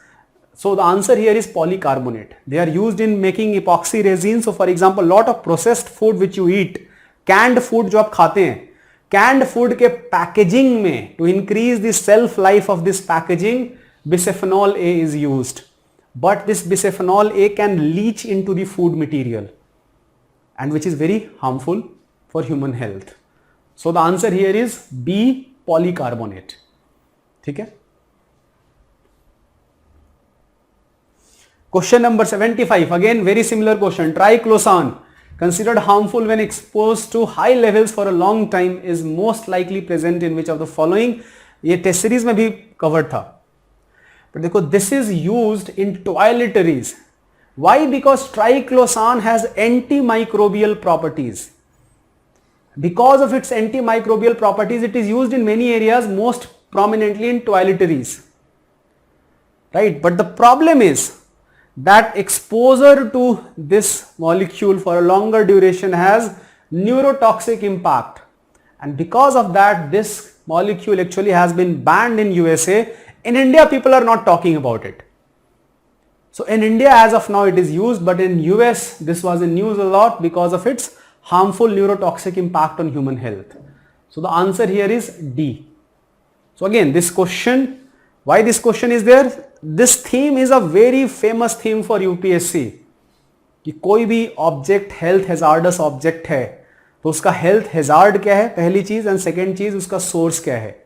So the answer here is polycarbonate. They are used in making epoxy resin. So for example, lot of processed food which you eat, canned food जो आप खाते हैं, canned food के packaging में, to increase the shelf life of this packaging, bisphenol A is used. But this bisphenol A can leach into the food material, and which is very harmful for human health. So the answer here is B, polycarbonate. ठीक है. Question number 75, again very similar question. Triclosan, considered harmful when exposed to high levels for a long time, is most likely present in which of the following? ये test series में भी cover था. But देखो, this is used in toiletries. Why? Because triclosan has antimicrobial properties. Because of its antimicrobial properties, it is used in many areas, most prominently in toiletries. Right? But the problem is that exposure to this molecule for a longer duration has neurotoxic impact, and because of that this molecule actually has been banned in USA. In India people are not talking about it. So in India as of now it is used, but in US this was in news a lot because of its harmful neurotoxic impact on human health. So the answer here is D. So again this question, why this question is there? This theme is a very famous theme for UPSC कि कोई भी object health hazards object है तो उसका health hazard क्या है पहली चीज, एंड सेकेंड चीज उसका सोर्स क्या है.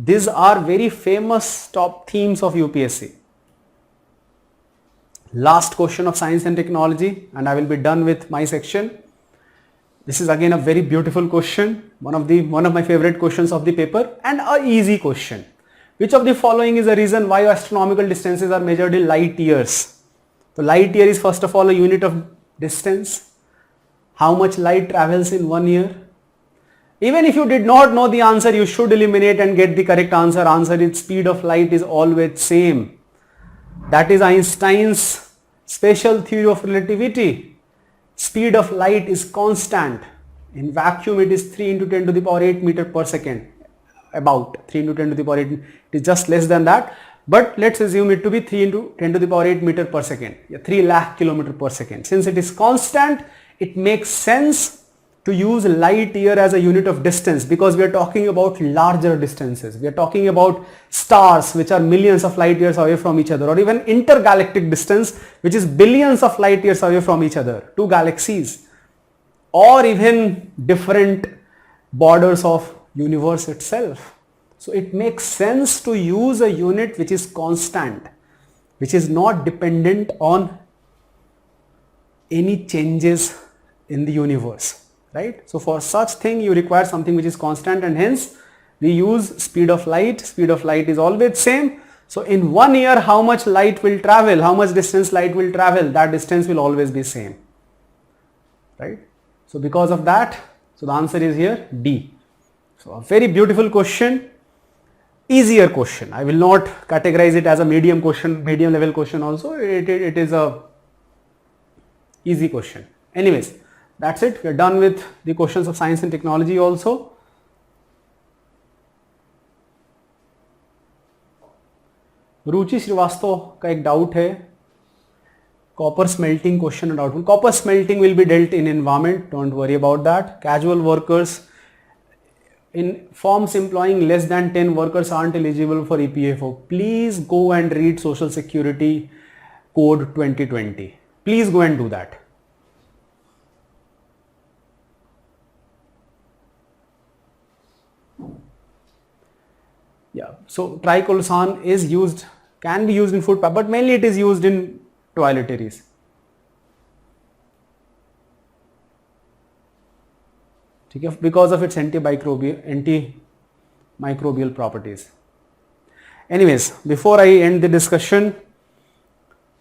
These are very famous top themes of UPSC. Last question of science and technology, and I will be done with my section. This is again a very beautiful question, one of my favorite questions of the paper, and a easy question. Which of the following is the reason why astronomical distances are measured in light years? So light year is first of all a unit of distance. How much light travels in 1 year? Even if you did not know the answer, you should eliminate and get the correct answer. Answer is speed of light is always same. That is Einstein's special theory of relativity. Speed of light is constant. In vacuum it is 3 into 10 to the power 8 meter per second. About 3 into 10 to the power 8, it is just less than that, but let's assume it to be 3 into 10 to the power 8 meter per second, 3 lakh kilometer per second. Since it is constant, it makes sense to use light year as a unit of distance, because we are talking about larger distances. We are talking about stars which are millions of light years away from each other, or even intergalactic distance which is billions of light years away from each other, two galaxies, or even different borders of universe itself. So it makes sense to use a unit which is constant, which is not dependent on any changes in the universe, right? So for such thing you require something which is constant, and hence we use speed of light. Speed of light is always same. So in 1 year how much light will travel, how much distance light will travel, that distance will always be same, right? So because of that, so the answer is here D. So a very beautiful question, easier question. I will not categorize it as a medium question, medium level question also. It is a easy question. Anyways, that's it. We are done with the questions of science and technology also. रुचि श्रीवास्तव का एक doubt है, copper smelting question doubt. Copper smelting will be dealt in environment, don't worry about that. Casual workers in firms employing less than 10 workers aren't eligible for EPFO. Please go and read Social Security Code 2020. Please go and do that. Yeah, so triclosan is used, can be used in food, but mainly it is used in toiletries. Because of its antimicrobial properties. Anyways, before I end the discussion,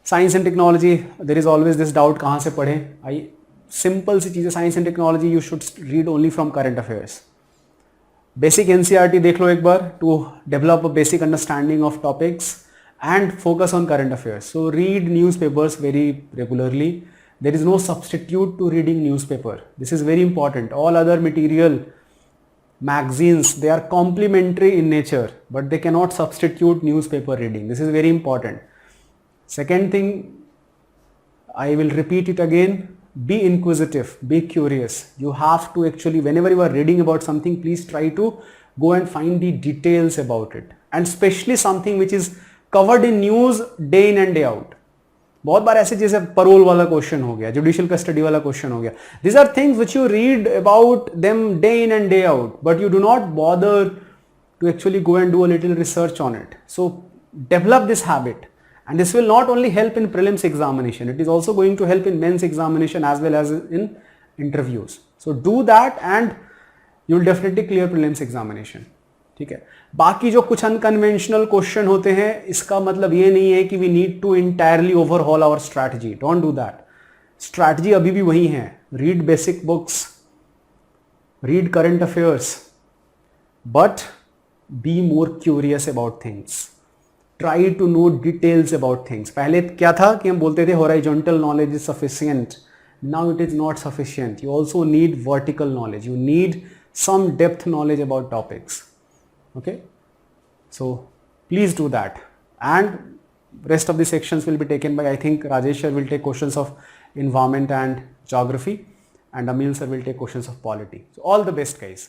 science and technology, there is always this doubt, कहाँ से पढ़ें? Simple सी चीज़ें, science and technology you should read only from current affairs. Basic NCERT देख लो एक बार, to develop a basic understanding of topics and focus on current affairs. So read newspapers very regularly. There is no substitute to reading newspaper. This is very important. All other material, magazines, they are complementary in nature, but they cannot substitute newspaper reading. This is very important. Second thing, I will repeat it again, be inquisitive, be curious. You have to actually, whenever you are reading about something, please try to go and find the details about it, and especially something which is covered in news day in and day out. बहुत बार ऐसे जैसे parole वाला question हो गया, judicial custody वाला question हो गया. These are things which you read about them day in and day out, but you do not bother to actually go and do a little research on it. So develop this habit, and this will not only help in prelims examination, it is also going to help in men's examination as well as in interviews. So do that and you will definitely clear prelims examination. ठीक है. बाकी जो कुछ unconventional question होते हैं, इसका मतलब ये नहीं है कि we need to entirely overhaul our strategy. Don't do that. Strategy अभी भी वही है. Read basic books, read current affairs, but be more curious about things. Try to know details about things. पहले क्या था कि हम बोलते थे horizontal knowledge is sufficient. Now it is not sufficient. You also need vertical knowledge. You need some depth knowledge about topics. Okay, so please do that, and rest of the sections will be taken by, I think Rajesh sir will take questions of environment and geography, and Amil sir will take questions of polity. So all the best, guys.